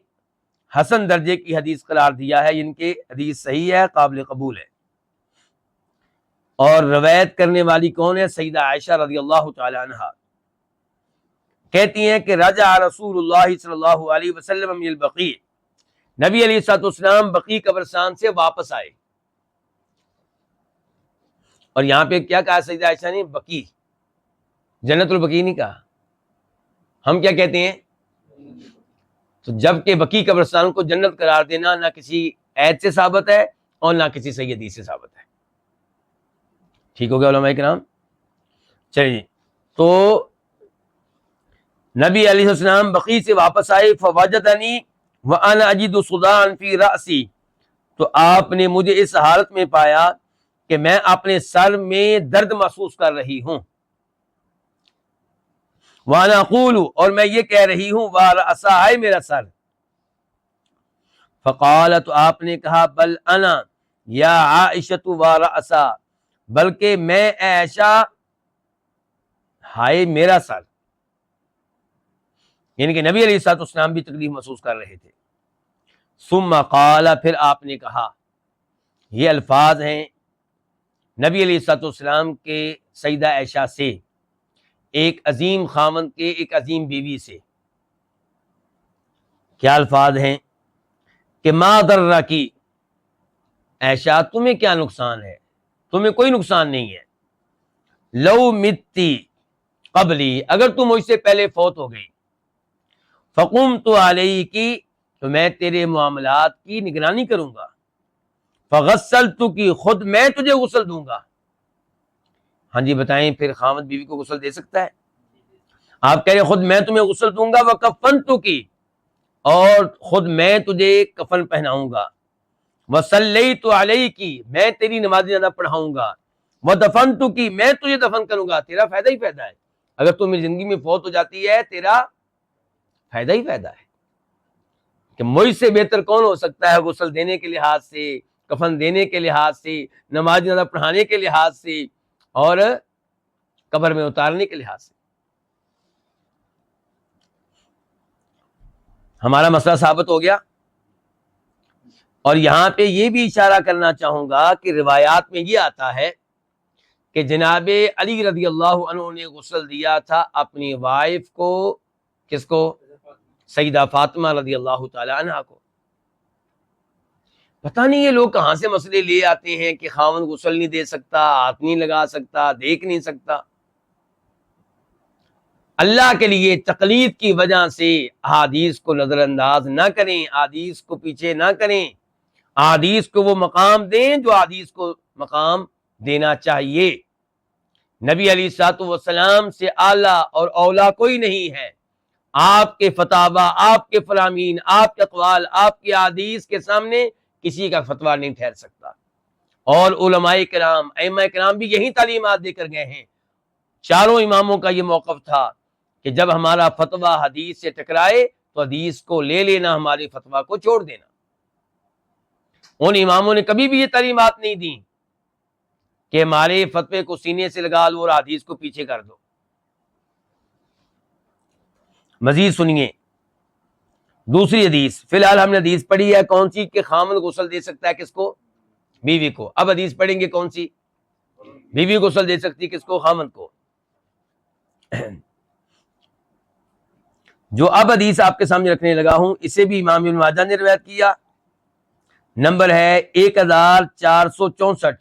حسن درجے کی حدیث قرار دیا ہے. ان کے حدیث صحیح ہے، قابل قبول ہے. اور روایت کرنے والی کون ہے؟ سیدہ عائشہ رضی اللہ تعالی عنہا کہتی ہیں کہ رجع رسول اللہ صلی اللہ علیہ وسلم من البقیع، نبی علیہ الصلوۃ والسلام بقیع قبرستان سے واپس آئے. اور یہاں پہ کیا کہا سیدہ عائشہ نے؟ بقیع. جنت البقیع نہیں کہا. ہم کیا کہتے ہیں؟ تو جب کہ بقیع قبرستان کو جنت قرار دینا نہ کسی آیت سے ثابت ہے اور نہ کسی صحیح حدیث سے ثابت ہے. ٹھیک ہو گیا علماء کرام؟ چلیے، تو نبی علیہ السلام بقیع سے واپس آئے. فوجدنی وانا اجد صداعا فی رأسی، تو آپ نے مجھے اس حالت میں پایا کہ میں اپنے سر میں درد محسوس کر رہی ہوں. وانا اقول، اور میں یہ کہہ رہی ہوں ورأسا، ہے میرا سر. فقال، تو آپ نے کہا بل انا یا عائشۃ ورأسا، بلکہ میں اے عائشہ، ہائے میرا سر. یعنی کہ نبی علیہ الصلوۃ والسلام بھی تکلیف محسوس کر رہے تھے. ثم قال، پھر آپ نے کہا، یہ الفاظ ہیں نبی علیہ الصلوۃ والسلام کے سیدہ عائشہ سے، ایک عظیم خاوند کے ایک عظیم بیوی سے. کیا الفاظ ہیں؟ کہ ما ضرکی، عائشہ تمہیں کیا نقصان ہے؟ تمہیں کوئی نقصان نہیں ہے. لو متی قبلی، اگر تم مجھ سے پہلے فوت ہو گئی. فقمت علیکی، تو میں تیرے معاملات کی نگرانی کروں گا. فغسلتک، خود میں تجھے غسل دوں گا. ہاں جی بتائیں، پھر خاوند بیوی کو غسل دے سکتا ہے؟ آپ کہہ رہے خود میں تمہیں غسل دوں گا. وکفنتک، اور خود میں تجھے کفن پہناؤں گا. وصلیت علیک، میں تیری نماز جنازہ پڑھاؤں گا. وَدَفَنْتُكِ میں تجھے دفن کروں گا، تیرا فائدہ ہی فائدہ ہے. اگر تم میری زندگی میں فوت ہو جاتی ہے تیرا فائدہ ہی فائدہ ہے. کہ مجھ سے بہتر کون ہو سکتا ہے غسل دینے کے لحاظ سے، کفن دینے کے لحاظ سے، نماز جنازہ پڑھانے کے لحاظ سے، اور قبر میں اتارنے کے لحاظ سے. ہمارا مسئلہ ثابت ہو گیا. اور یہاں پہ یہ بھی اشارہ کرنا چاہوں گا کہ روایات میں یہ آتا ہے کہ جناب علی رضی اللہ عنہ نے غسل دیا تھا اپنی وائف کو. کس کو؟ سیدہ فاطمہ رضی اللہ تعالی عنہا کو. پتہ نہیں یہ لوگ کہاں سے مسئلے لے آتے ہیں کہ خاوند غسل نہیں دے سکتا، ہاتھ نہیں لگا سکتا، دیکھ نہیں سکتا. اللہ کے لیے تقلید کی وجہ سے احادیث کو نظر انداز نہ کریں، احادیث کو پیچھے نہ کریں، احادیث کو وہ مقام دیں جو احادیث کو مقام دینا چاہیے. نبی علیہ الصلوۃ والسلام سے اعلیٰ اور اولیٰ کوئی نہیں ہے. آپ کے فتاوی، آپ کے فرامین، آپ کے اقوال، آپ کی احادیث کے سامنے کسی کا فتویٰ نہیں ٹھہر سکتا. اور علماء کرام، ائمہ کرام بھی یہی تعلیمات دے کر گئے ہیں. چاروں اماموں کا یہ موقف تھا کہ جب ہمارا فتویٰ حدیث سے ٹکرائے تو حدیث کو لے لینا، ہمارے فتویٰ کو چھوڑ دینا. ان اماموں نے کبھی بھی یہ تعلیمات نہیں دی کہ ہمارے فتوے کو سینے سے لگا لو اور حدیث کو پیچھے کر دو. مزید سنیے دوسری حدیث. فی الحال ہم نے حدیث پڑھی ہے کون سی؟ کہ خامن غسل دے سکتا ہے کس کو؟ بیوی کو. اب حدیث پڑھیں گے کون سی؟ بیوی غسل دے سکتی کس کو؟ خامن کو. جو اب حدیث آپ کے سامنے رکھنے لگا ہوں اسے بھی امام ابن ماجہ نے روایت کیا. نمبر ہے 1464،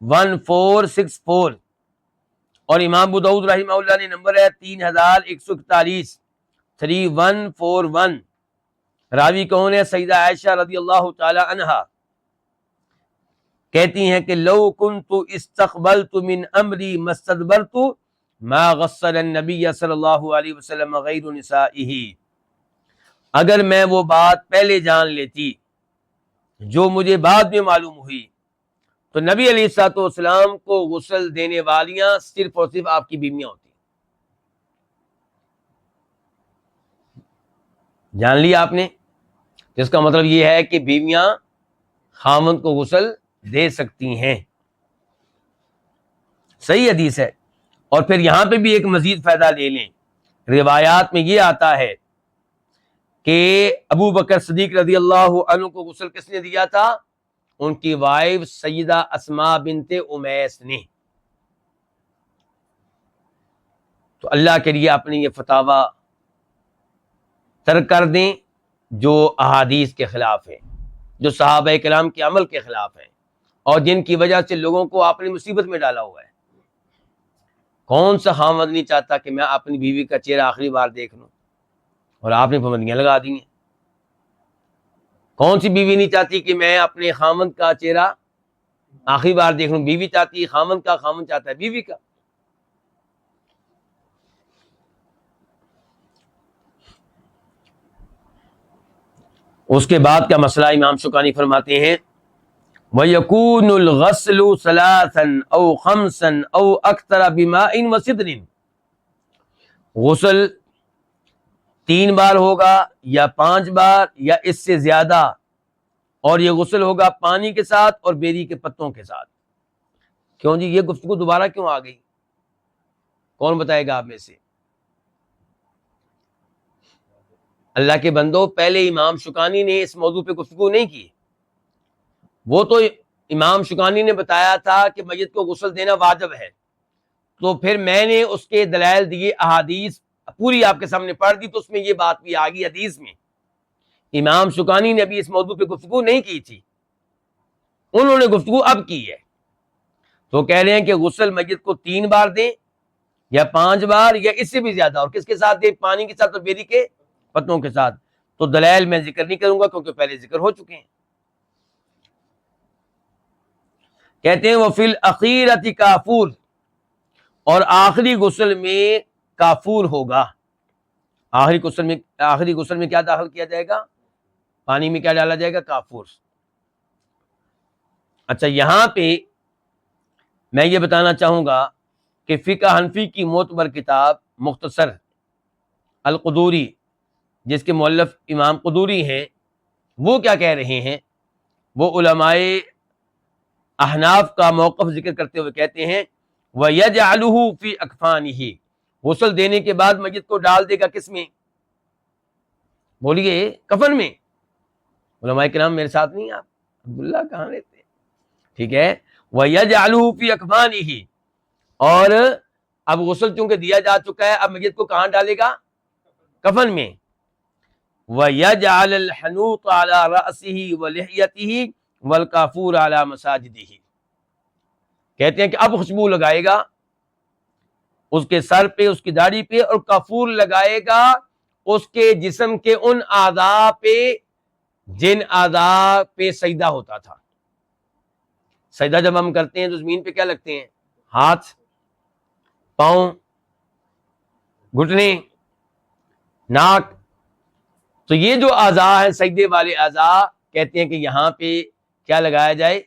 1464. اور امام ابو داؤد رحمہ اللہ نے نمبر ہے 3141، 3141. راوی کون ہے؟ سیدہ عائشہ رضی اللہ تعالی عنہا کہتی ہیں کہ لو کنت استقبلت من امری ما استدبرت ما غسل النبی صلی اللہ علیہ وسلم غیر نسائہ. اگر میں وہ بات پہلے جان لیتی جو مجھے بعد میں معلوم ہوئی تو نبی علیہ الصلوۃ والسلام کو غسل دینے والیاں صرف اور صرف آپ کی بیویاں ہوتی. جان لیا آپ نے؟ جس کا مطلب یہ ہے کہ بیویاں خاوند کو غسل دے سکتی ہیں. صحیح حدیث ہے. اور پھر یہاں پہ بھی ایک مزید فائدہ لے لیں. روایات میں یہ آتا ہے کہ ابو بکر صدیق رضی اللہ عنہ کو غسل کس نے دیا تھا؟ ان کی وائف سیدہ اسماء بنت امیس نے. تو اللہ کے لیے اپنے یہ فتاوی ترک کر دیں جو احادیث کے خلاف ہیں، جو صحابہ کرام کے عمل کے خلاف ہیں، اور جن کی وجہ سے لوگوں کو آپ نے مصیبت میں ڈالا ہوا ہے. کون سا خاوند نہیں چاہتا کہ میں اپنی بیوی کا چہرہ آخری بار دیکھ لوں؟ اور آپ نے پابندیاں لگا دی ہیں. کون سی بیوی نہیں چاہتی کہ میں اپنے خاوند کا چہرہ آخری بار دیکھ لوں؟ بیوی چاہتی ہے خاوند کا، خاوند چاہتا ہے بیوی کا. اس کے بعد کا مسئلہ امام شوکانی فرماتے ہیں وَيَكُونُ الْغَسْلُ ثَلَاثًا أَوْ خَمْسًا أَوْ أَكْثَرَ بِمَاءٍ وَسِدْرٍ. غسل 3 بار ہوگا یا 5 بار یا اس سے زیادہ، اور یہ غسل ہوگا پانی کے ساتھ اور بیری کے پتوں کے ساتھ. کیوں جی یہ گفتگو دوبارہ کیوں آ گئی؟ کون بتائے گا آپ میں سے؟ اللہ کے بندو، پہلے امام شوکانی نے اس موضوع پہ گفتگو نہیں کی. وہ تو امام شوکانی نے بتایا تھا کہ میت کو غسل دینا واجب ہے. تو پھر میں نے اس کے دلائل دیے، احادیث پوری آپ کے سامنے پڑھ دی، تو اس میں یہ بات بھی آ گئی حدیث میں. امام شوکانی نے ابھی اس موضوع پہ گفتگو نہیں کی تھی، انہوں نے گفتگو اب کی ہے. تو کہہ رہے ہیں کہ غسل میت کو 3 بار دیں یا 5 بار یا اس سے بھی زیادہ، اور کس کے ساتھ دیں؟ پانی کے ساتھ اور بیری کے پتوں کے ساتھ. تو دلائل میں ذکر نہیں کروں گا کیونکہ پہلے ذکر ہو چکے ہیں. کہتے ہیں وفی الاخیرۃ کافور، اور آخری غسل میں کافور ہوگا. آخری غسل میں کیا داخل کیا جائے گا؟ پانی میں کیا ڈالا جائے گا؟ کافور. اچھا، یہاں پہ میں یہ بتانا چاہوں گا کہ فقہ حنفی کی معتبر کتاب مختصر القدوری، جس کے مؤلف امام قدوری ہیں، وہ کیا کہہ رہے ہیں؟ وہ علماء احناف کا موقف ذکر کرتے ہوئے کہتے ہیں وَيَجْعَلُهُ فِي أَكْفَانِهِ، غسل دینے کے بعد میت کو ڈال دے گا کس میں؟ بولیے کفن میں۔ علماء کرام میرے ساتھ نہیں؟ آپ عبداللہ کہاں رہتے ہیں؟ ٹھیک ہے، وَيَجْعَلُهُ فِي أَكْفَانِهِ، اور اب غسل چونکہ دیا جا چکا ہے، اب میت کو کہاں ڈالے گا؟ کفن میں۔ وَيَجْعَلَ الْحَنُوطَ عَلَى رَأْسِهِ وَلِحْيَتِهِ وَالْكَافُورَ عَلَى مَسَاجِدِهِ، کہتے ہیں کہ اب خوشبو لگائے گا اس کے سر پہ، اس کی داڑھی پہ، اور کافور لگائے گا اس کے جسم کے ان اعضاء پہ جن اعضاء پہ سجدہ ہوتا تھا۔ سجدہ جب ہم کرتے ہیں تو زمین پہ کیا لگتے ہیں؟ ہاتھ، پاؤں، گھٹنے، ناک۔ تو یہ جو اعضاء ہیں سجدے والے اعضاء، کہتے ہیں کہ یہاں پہ کیا لگایا جائے؟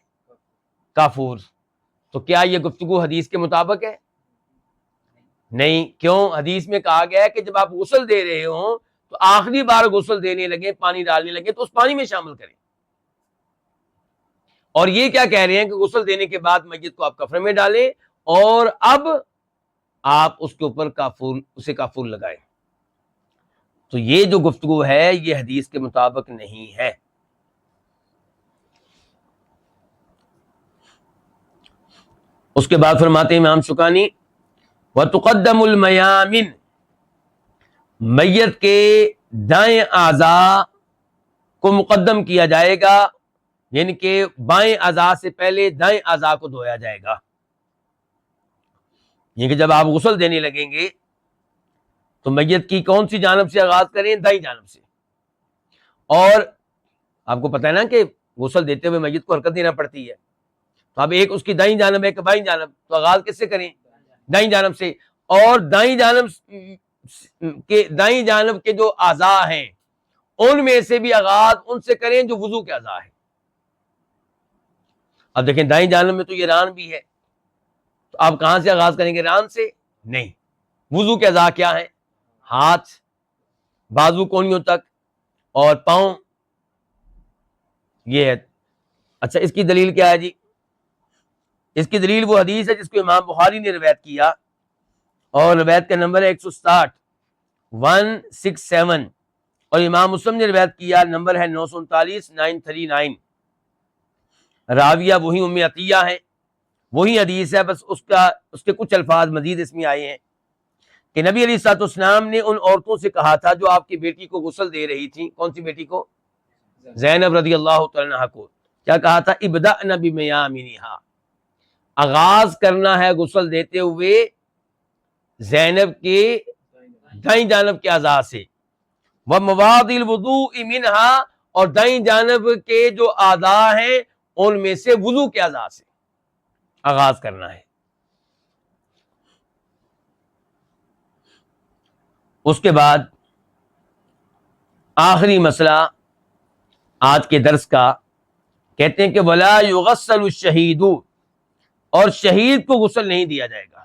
کافور۔ تو کیا یہ گفتگو حدیث کے مطابق ہے؟ نہیں۔ کیوں؟ حدیث میں کہا گیا ہے کہ جب آپ غسل دے رہے ہوں تو آخری بار غسل دینے لگے، پانی ڈالنے لگے، تو اس پانی میں شامل کریں۔ اور یہ کیا کہہ رہے ہیں کہ غسل دینے کے بعد میت کو آپ کفن میں ڈالیں اور اب آپ اس کے اوپر کافور لگائیں۔ تو یہ جو گفتگو ہے یہ حدیث کے مطابق نہیں ہے۔ اس کے بعد فرماتے ہیں امام شوکانی وَتُقَدَّمُ الْمَيَامِنُ، میت کے دائیں اعضاء کو مقدم کیا جائے گا، یعنی کہ بائیں اعضاء سے پہلے دائیں اعضاء کو دھویا جائے گا۔ یہ کہ جب آپ غسل دینے لگیں گے تو میت کی کون سی جانب سے آغاز کریں؟ دائیں جانب سے۔ اور آپ کو پتہ ہے نا کہ غسل دیتے ہوئے میت کو حرکت دینا پڑتی ہے، تو اب ایک اس کی دائیں جانب ہے کہ بائیں جانب، تو آغاز کس سے کریں؟ دائیں جانب سے۔ اور دائیں جانب کے جو اعضاء ہیں ان میں سے بھی آغاز ان سے کریں جو وضو کے اعضاء ہیں۔ اب دیکھیں دائیں جانب میں تو یہ ران بھی ہے، تو آپ کہاں سے آغاز کریں گے؟ ران سے نہیں۔ وضو کے اعضاء کیا ہیں؟ ہاتھ، بازو کونیوں تک، اور پاؤں، یہ ہے۔ اچھا اس کی دلیل کیا ہے جی؟ اس کی دلیل وہ حدیث ہے جس کو امام بخاری نے روایت کیا، اور روایت کا نمبر ہے 167 اور امام مسلم نے روایت کیا، نمبر ہے 939 939۔ راویہ وہی ام عطیہ ہیں، وہی حدیث ہے، بس اس کے کچھ الفاظ مزید اس میں آئے ہیں کہ نبی علیہ الصلوۃ والسلام نے ان عورتوں سے کہا تھا جو آپ کی بیٹی کو غسل دے رہی تھیں۔ کون سی بیٹی کو؟ زینب رضی اللہ تعالی عنہا کو۔ کیا کہا تھا؟ ابدأن بمیامنہا، آغاز کرنا ہے غسل دیتے ہوئے زینب کے دائیں جانب کے اعضاء سے، ومواضع الوضوء منہا، اور دائیں جانب کے جو اعضاء ہیں ان میں سے وضو کے اعضاء سے آغاز کرنا ہے۔ اس کے بعد آخری مسئلہ آج کے درس کا، کہتے ہیں کہ وَلَا يُغَسَّلُ الشَّهِيدُ، اور شہید کو غسل نہیں دیا جائے گا۔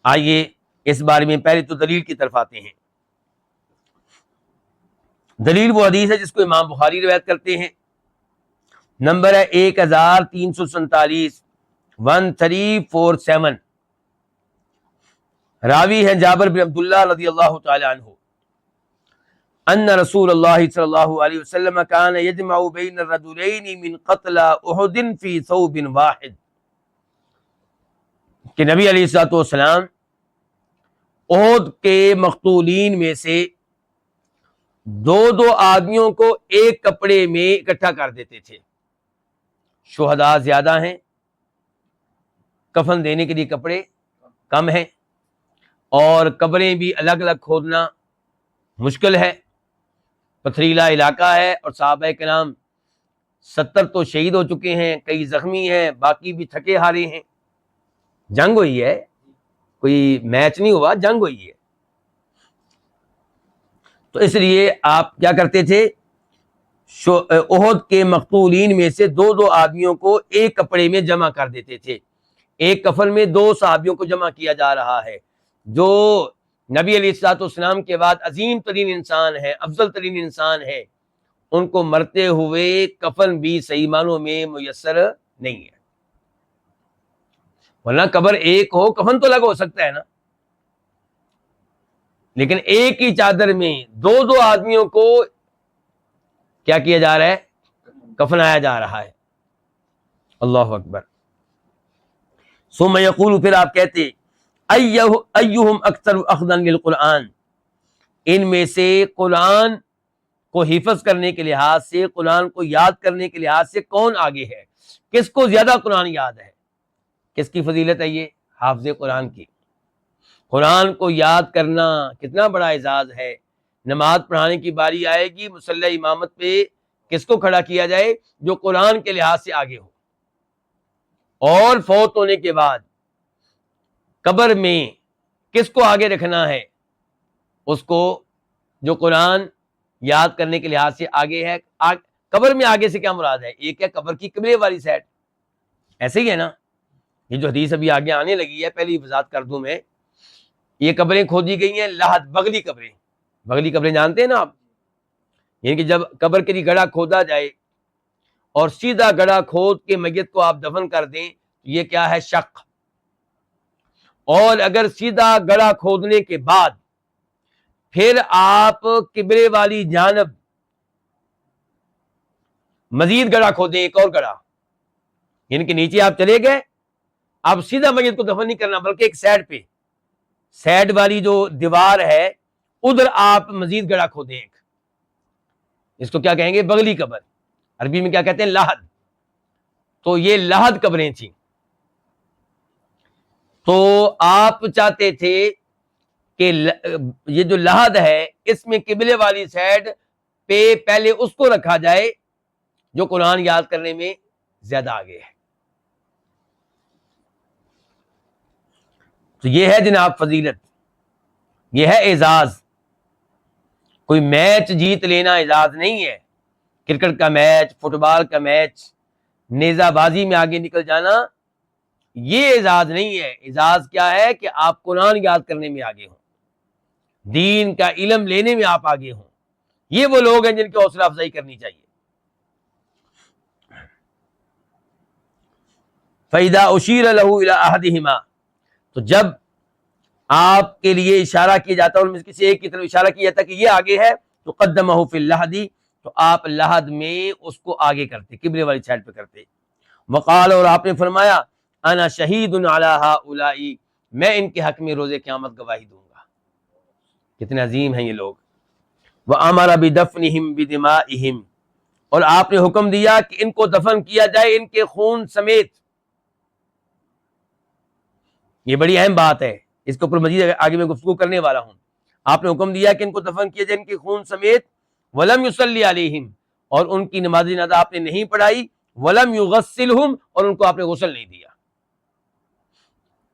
آئیے اس بارے میں پہلے تو دلیل کی طرف آتے ہیں۔ دلیل وہ حدیث ہے جس کو امام بخاری روایت کرتے ہیں، نمبر ہے 1347 1347۔ راوی ہے جابر بن عبداللہ رضی اللہ تعالی عنہ، ان رسول اللہ صلی اللہ علیہ وسلم کان یجمع بین الرجلین من قتلى احد فی ثوب واحد، کہ نبی علیہ الصلوۃ والسلام احد کے مقتولین میں سے دو آدمیوں کو ایک کپڑے میں اکٹھا کر دیتے تھے۔ شہداء زیادہ ہیں، کفن دینے کے لیے کپڑے کم ہیں، اور قبریں بھی الگ الگ کھودنا مشکل ہے، پتھریلا علاقہ ہے، اور صحابہ کرام 70 تو شہید ہو چکے ہیں، کئی زخمی ہیں، باقی بھی تھکے ہارے ہیں۔ جنگ ہوئی ہے، کوئی میچ نہیں ہوا، جنگ ہوئی ہے۔ تو اس لیے آپ کیا کرتے تھے؟ احد کے مقتولین میں سے دو دو آدمیوں کو ایک کپڑے میں جمع کر دیتے تھے. ایک کفن میں دو صحابیوں کو جمع کیا جا رہا ہے جو نبی علیہ الصلوۃ والسلام کے بعد عظیم ترین انسان ہے, افضل ترین انسان ہے. ان کو مرتے ہوئے کفن بھی صحیح معنوں میں میسر نہیں ہے, ورنہ قبر ایک ہو کفن تو الگ ہو سکتا ہے نا, لیکن ایک ہی چادر میں دو دو آدمیوں کو کیا کیا جا رہا ہے, کفنایا جا رہا ہے. اللہ اکبر. ثم یقول, پھر آپ کہتے ایہم اکثر اخذا للقرآن, ان میں سے قرآن کو حفظ کرنے کے لحاظ سے, قرآن کو یاد کرنے کے لحاظ سے کون آگے ہے, کس کو زیادہ قرآن یاد ہے. کس کی فضیلت ہے یہ؟ حافظ قرآن کی. قرآن کو یاد کرنا کتنا بڑا اعزاز ہے. نماز پڑھانے کی باری آئے گی, مصلی امامت پہ کس کو کھڑا کیا جائے؟ جو قرآن کے لحاظ سے آگے ہو. اور فوت ہونے کے بعد قبر میں کس کو آگے رکھنا ہے؟ اس کو جو قرآن یاد کرنے کے لحاظ سے آگے ہے. قبر میں آگے سے کیا مراد ہے؟ ایک ہے قبر کی قبلے والی سائڈ, ایسے ہی ہے نا. یہ جو حدیث ابھی آگے آنے لگی ہے, پہلی وضاحت کر دوں میں. یہ قبریں کھودی گئی ہیں لحد, بغلی قبریں. بغلی قبریں جانتے ہیں نا آپ, یعنی کہ جب قبر کے لیے گڑھا کھودا جائے اور سیدھا گڑھا کھود کے میت کو آپ دفن کر دیں, یہ کیا ہے؟ شق. اور اگر سیدھا گڑھا کھودنے کے بعد پھر آپ قبلے والی جانب مزید گڑھا کھودیں, ایک اور گڑھا, یعنی کہ نیچے آپ چلے گئے, آپ سیدھا میت کو دفن نہیں کرنا بلکہ ایک سائڈ پہ, سائڈ والی جو دیوار ہے ادھر آپ مزید گڑھا کھودیں ایک. اس کو کیا کہیں گے؟ بغلی قبر. عربی میں کیا کہتے ہیں؟ لحد. تو یہ لحد قبریں تھیں. تو آپ چاہتے تھے کہ یہ جو لحد ہے اس میں قبلے والی سائڈ پہ پہلے اس کو رکھا جائے جو قرآن یاد کرنے میں زیادہ آگے ہے. تو یہ ہے جناب فضیلت, یہ ہے اعزاز. کوئی میچ جیت لینا اعزاز نہیں ہے. کرکٹ کا میچ, فٹ بال کا میچ, نیزہ بازی میں آگے نکل جانا, یہ اعزاز نہیں ہے. اعزاز کیا ہے؟ کہ آپ قرآن یاد کرنے میں آگے ہوں, دین کا علم لینے میں آپ آگے ہوں. یہ وہ لوگ ہیں جن کی حوصلہ افزائی کرنی چاہیے. فَإِذَا أُشِيرَ لَهُ إِلَىٰ أَحَدِهِمَا, تو جب آپ کے لیے اشارہ کیا جاتا ہے, ان میں کسی ایک کی طرف اشارہ کیا جاتا ہے کہ یہ آگے ہے, تو قدمہ فی اللحد, تو آپ لحد میں اس کو آگے کرتے, قبلے والی سائڈ پہ کرتے. وقال, اور آپ نے فرمایا, انا شہید علی ہؤلاء, میں ان کے حق میں روز قیامت گواہی دوں گا. کتنے عظیم ہیں یہ لوگ. وامر بدفنہم بدمائہم, اور آپ نے حکم دیا کہ ان کو دفن کیا جائے ان کے خون سمیت. یہ بڑی اہم بات ہے, اس کے اوپر مزید آگے میں گفتگو کرنے والا ہوں. آپ نے حکم دیا کہ ان کو دفن کیا جائے ان کے خون سمیت. ولم یصلی علیہم, اور ان کی نماز جنازہ آپ نے نہیں پڑھائی. ولم یغسلہم, اور ان کو آپ نے غسل نہیں دیا.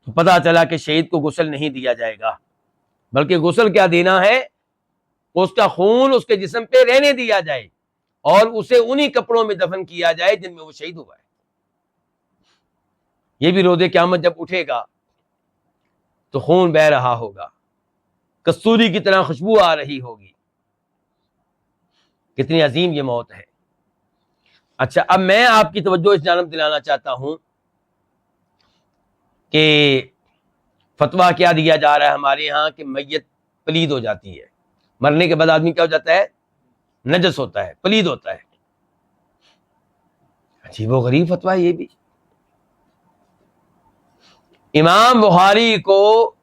تو پتہ چلا کہ شہید کو غسل نہیں دیا جائے گا, بلکہ غسل کیا دینا ہے؟ اس کا خون اس کے جسم پہ رہنے دیا جائے اور اسے انہی کپڑوں میں دفن کیا جائے جن میں وہ شہید ہوا ہے. یہ بھی روز قیامت جب اٹھے گا تو خون بہہ رہا ہوگا, کستوری کی طرح خوشبو آ رہی ہوگی. کتنی عظیم یہ موت ہے. اچھا, اب میں آپ کی توجہ اس جانب دلانا چاہتا ہوں کہ فتویٰ کیا دیا جا رہا ہے ہمارے ہاں کہ میت پلید ہو جاتی ہے. مرنے کے بعد آدمی کیا ہو جاتا ہے؟ نجس ہوتا ہے, پلید ہوتا ہے. عجیب و غریب فتویٰ یہ بھی. امام بخاری کو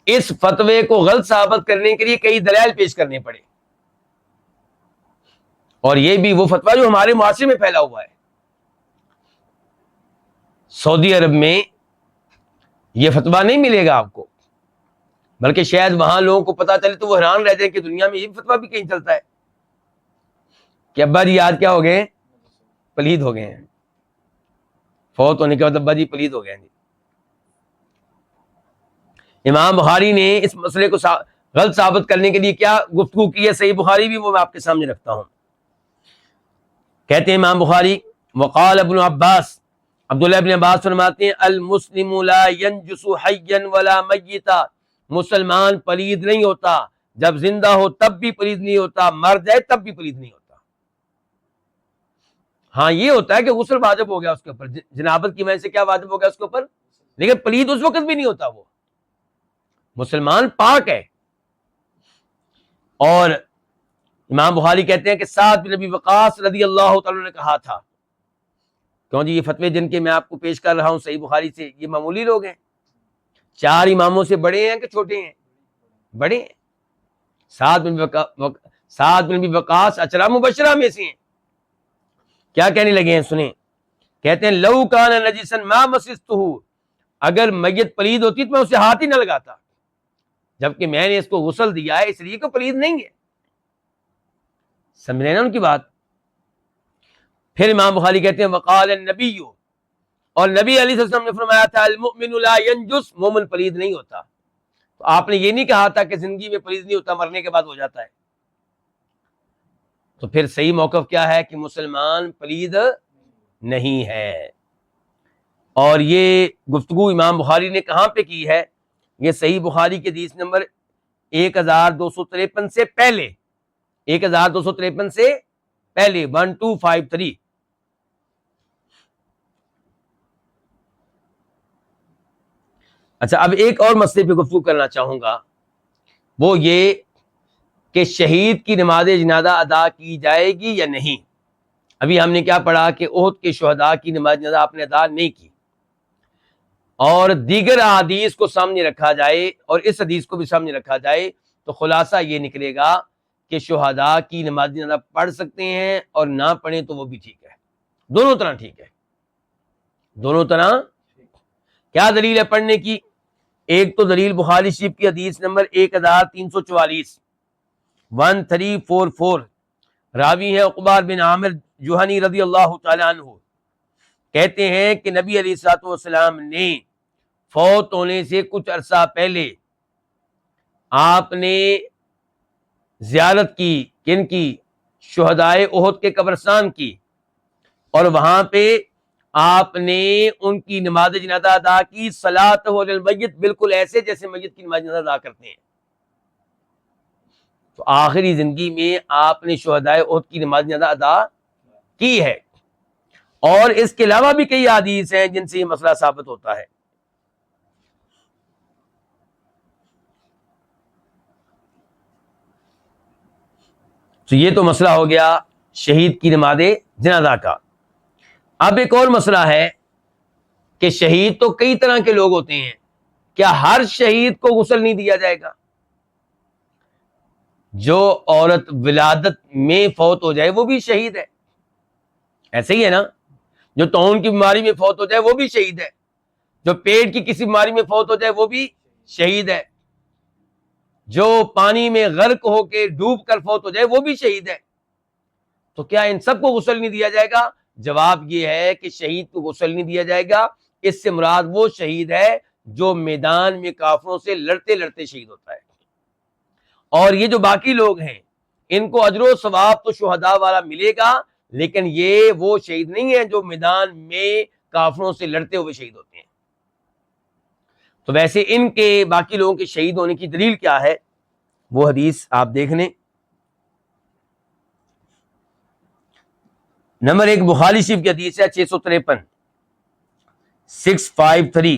اس فتوے کو غلط ثابت کرنے کے لیے کئی دلائل پیش کرنے پڑے, اور یہ بھی وہ فتویٰ جو ہمارے معاشرے میں پھیلا ہوا ہے. سعودی عرب میں یہ فتویٰ نہیں ملے گا آپ کو, بلکہ شاید وہاں لوگوں کو پتا چلے تو وہ حیران رہ جائیں کہ دنیا میں یہ فتویٰ بھی کہیں چلتا ہے کہ ابا جی آج کیا ہو گئے؟ پلید ہو گئے ہیں. فوت ہونے کے بعد ابا جی پلید ہو گئے ہیں. امام بخاری نے اس مسئلے کو غلط ثابت کرنے کے لیے کیا گفتگو کی ہے, صحیح بخاری بھی وہ میں آپ کے سامنے رکھتا ہوں. کہتے ہیں امام بخاری وقال ابن عباس، عبداللہ ابن عباس فرماتے ہیں المسلم لا ينجس حیا ولا میتا، مسلمان پلید نہیں ہوتا، جب زندہ ہو تب بھی پلید نہیں ہوتا، مر جائے تب بھی پلید نہیں ہوتا۔ ہاں یہ ہوتا ہے کہ غسل واجب ہو گیا اس کے اوپر، جنابت کی وجہ سے کیا واجب ہو گیا اس کے اوپر، لیکن پلید اس وقت بھی نہیں ہوتا، وہ مسلمان پاک ہے۔ اور امام بخاری کہتے ہیں کہ سعد بن ابی وقاص رضی اللہ تعالیٰ نے کہا تھا، کیوں جی یہ فتوے جن کے میں آپ کو پیش کر رہا ہوں صحیح بخاری سے، یہ معمولی لوگ ہیں، 4 اماموں سے بڑے ہیں کہ چھوٹے ہیں؟ بڑے ہیں۔ سعد بن ابی وقاص عشرہ مبشرہ میں سے ہیں۔ کیا کہنے لگے ہیں سنیں، کہتے ہیں لو کان نجسا ما مسستہ، اگر میت پلید ہوتی تو میں اسے ہاتھ ہی نہ لگاتا، جبکہ میں نے اس کو غسل دیا ہے اس لیے کہ پلید نہیں ہے۔ سمجھ رہے نا ان کی بات؟ پھر امام بخاری کہتے ہیں وقال النبی، اور نبی علیہ السلام نے فرمایا تھا المؤمن لا ینجس، مومن پلید نہیں ہوتا۔ تو آپ نے یہ نہیں کہا تھا کہ زندگی میں پلید نہیں ہوتا، مرنے کے بعد ہو جاتا ہے۔ تو پھر صحیح موقف کیا ہے کہ مسلمان پلید نہیں ہے۔ اور یہ گفتگو امام بخاری نے کہاں پہ کی ہے؟ یہ صحیح بخاری کے حدیث نمبر 1253 سے پہلے، 1253 سے پہلے 1253۔ اچھا اب ایک اور مسئلے پہ گفتگو کرنا چاہوں گا، وہ یہ کہ شہید کی نماز جنازہ ادا کی جائے گی یا نہیں۔ ابھی ہم نے کیا پڑھا کہ احد کے شہداء کی نماز جنازہ آپ نے ادا نہیں کی، اور دیگر احادیث کو سامنے رکھا جائے اور اس حدیث کو بھی سامنے رکھا جائے تو خلاصہ یہ نکلے گا کہ شہداء کی نماز جنازہ پڑھ سکتے ہیں اور نہ پڑھیں تو وہ بھی ٹھیک ہے، دونوں طرح ٹھیک ہے، دونوں طرح۔ کیا دلیل ہے پڑھنے کی؟ ایک تو دلیل بخاری شریف کی حدیث نمبر 1344 1344، راوی ہے عقبہ بن عامر جوہنی رضی اللہ تعالی عنہ، کہتے ہیں کہ نبی علیہ الصلوۃ والسلام نے فوت ہونے سے کچھ عرصہ پہلے آپ نے زیارت کی، کن کی؟ شہدائے احد کے قبرستان کی، اور وہاں پہ آپ نے ان کی نماز جنازہ ادا کی، صلاۃ علی المیت، بالکل ایسے جیسے میت کی نماز جنازہ ادا کرتے ہیں۔ تو آخری زندگی میں آپ نے شہدائے احد کی نماز جنازہ ادا کی ہے، اور اس کے علاوہ بھی کئی حدیث ہیں جن سے یہ مسئلہ ثابت ہوتا ہے۔ تو یہ تو مسئلہ ہو گیا شہید کی نماز جنازہ کا۔ اب ایک اور مسئلہ ہے کہ شہید تو کئی طرح کے لوگ ہوتے ہیں، کیا ہر شہید کو غسل نہیں دیا جائے گا؟ جو عورت ولادت میں فوت ہو جائے وہ بھی شہید ہے، ایسے ہی ہے نا؟ جو طاعون کی بیماری میں فوت ہو جائے وہ بھی شہید ہے، جو پیٹ کی کسی بیماری میں فوت ہو جائے وہ بھی شہید ہے، جو پانی میں غرق ہو کے ڈوب کر فوت ہو جائے وہ بھی شہید ہے۔ تو کیا ان سب کو غسل نہیں دیا جائے گا؟ جواب یہ ہے کہ شہید کو غسل نہیں دیا جائے گا، اس سے مراد وہ شہید ہے جو میدان میں کافروں سے لڑتے لڑتے شہید ہوتا ہے۔ اور یہ جو باقی لوگ ہیں ان کو اجر و ثواب تو شہداء والا ملے گا، لیکن یہ وہ شہید نہیں ہیں جو میدان میں کافروں سے لڑتے ہوئے شہید ہوتے ہیں۔ تو ویسے ان کے باقی لوگوں کے شہید ہونے کی دلیل کیا ہے وہ حدیث آپ دیکھ لیں۔ نمبر 1 بخاری شریف کی حدیث ہے 653 653،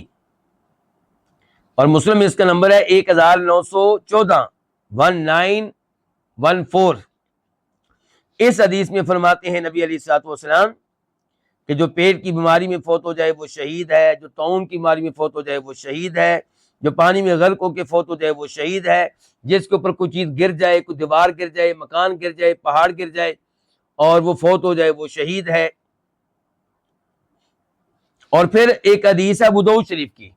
اور مسلم میں اس کا نمبر ہے 1914 1914۔ اس حدیث میں فرماتے ہیں نبی علیہ الصلوۃ والسلام کہ جو پیٹ کی بیماری میں فوت ہو جائے وہ شہید ہے، جو طاعون کی بیماری میں فوت ہو جائے وہ شہید ہے، جو پانی میں غرق ہو کے فوت ہو جائے وہ شہید ہے، جس کے اوپر کوئی چیز گر جائے، کوئی دیوار گر جائے، مکان گر جائے، پہاڑ گر جائے اور وہ فوت ہو جائے وہ شہید ہے۔ اور پھر ایک حدیث ہے ابو داؤد شریف کی،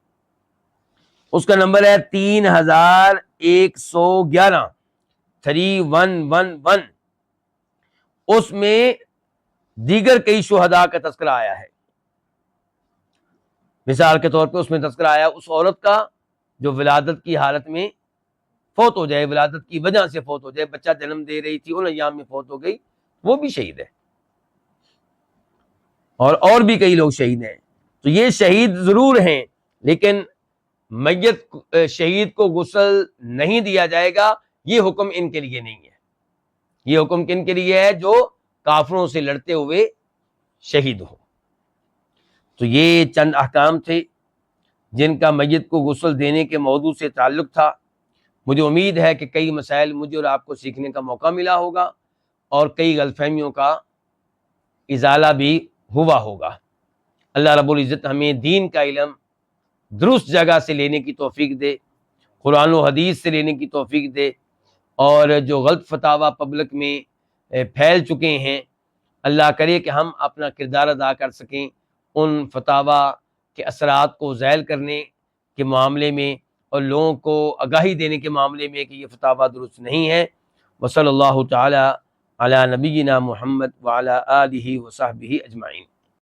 اس کا نمبر ہے 3111 3111، اس میں دیگر کئی شہداء کا تذکرہ آیا ہے۔ مثال کے طور پہ اس میں تذکرہ آیا اس عورت کا جو ولادت کی حالت میں فوت ہو جائے، ولادت کی وجہ سے فوت ہو جائے، بچہ جنم دے رہی تھی ان ایام میں فوت ہو گئی، وہ بھی شہید ہے۔ اور بھی کئی لوگ شہید ہیں. تو یہ شہید ضرور ہیں، لیکن میت شہید کو غسل نہیں دیا جائے گا، یہ حکم ان کے لیے نہیں ہے. یہ حکم کن کے لیے ہے؟ جو کافروں سے لڑتے ہوئے شہید ہو. تو یہ چند احکام تھے جن کا میت کو غسل دینے کے موضوع سے تعلق تھا. مجھے امید ہے کہ کئی مسائل مجھے اور آپ کو سیکھنے کا موقع ملا ہوگا اور کئی غلط فہمیوں کا ازالہ بھی ہوا ہوگا. اللہ رب العزت ہمیں دین کا علم درست جگہ سے لینے کی توفیق دے، قرآن و حدیث سے لینے کی توفیق دے، اور جو غلط فتاوی پبلک میں پھیل چکے ہیں، اللہ کرے کہ ہم اپنا کردار ادا کر سکیں ان فتاوی کے اثرات کو زائل کرنے کے معاملے میں اور لوگوں کو آگاہی دینے کے معاملے میں کہ یہ فتاوی درست نہیں ہے. وصلی اللہ تعالی علی نبینا محمد وعلی آلہ وصحبہ اجمعین.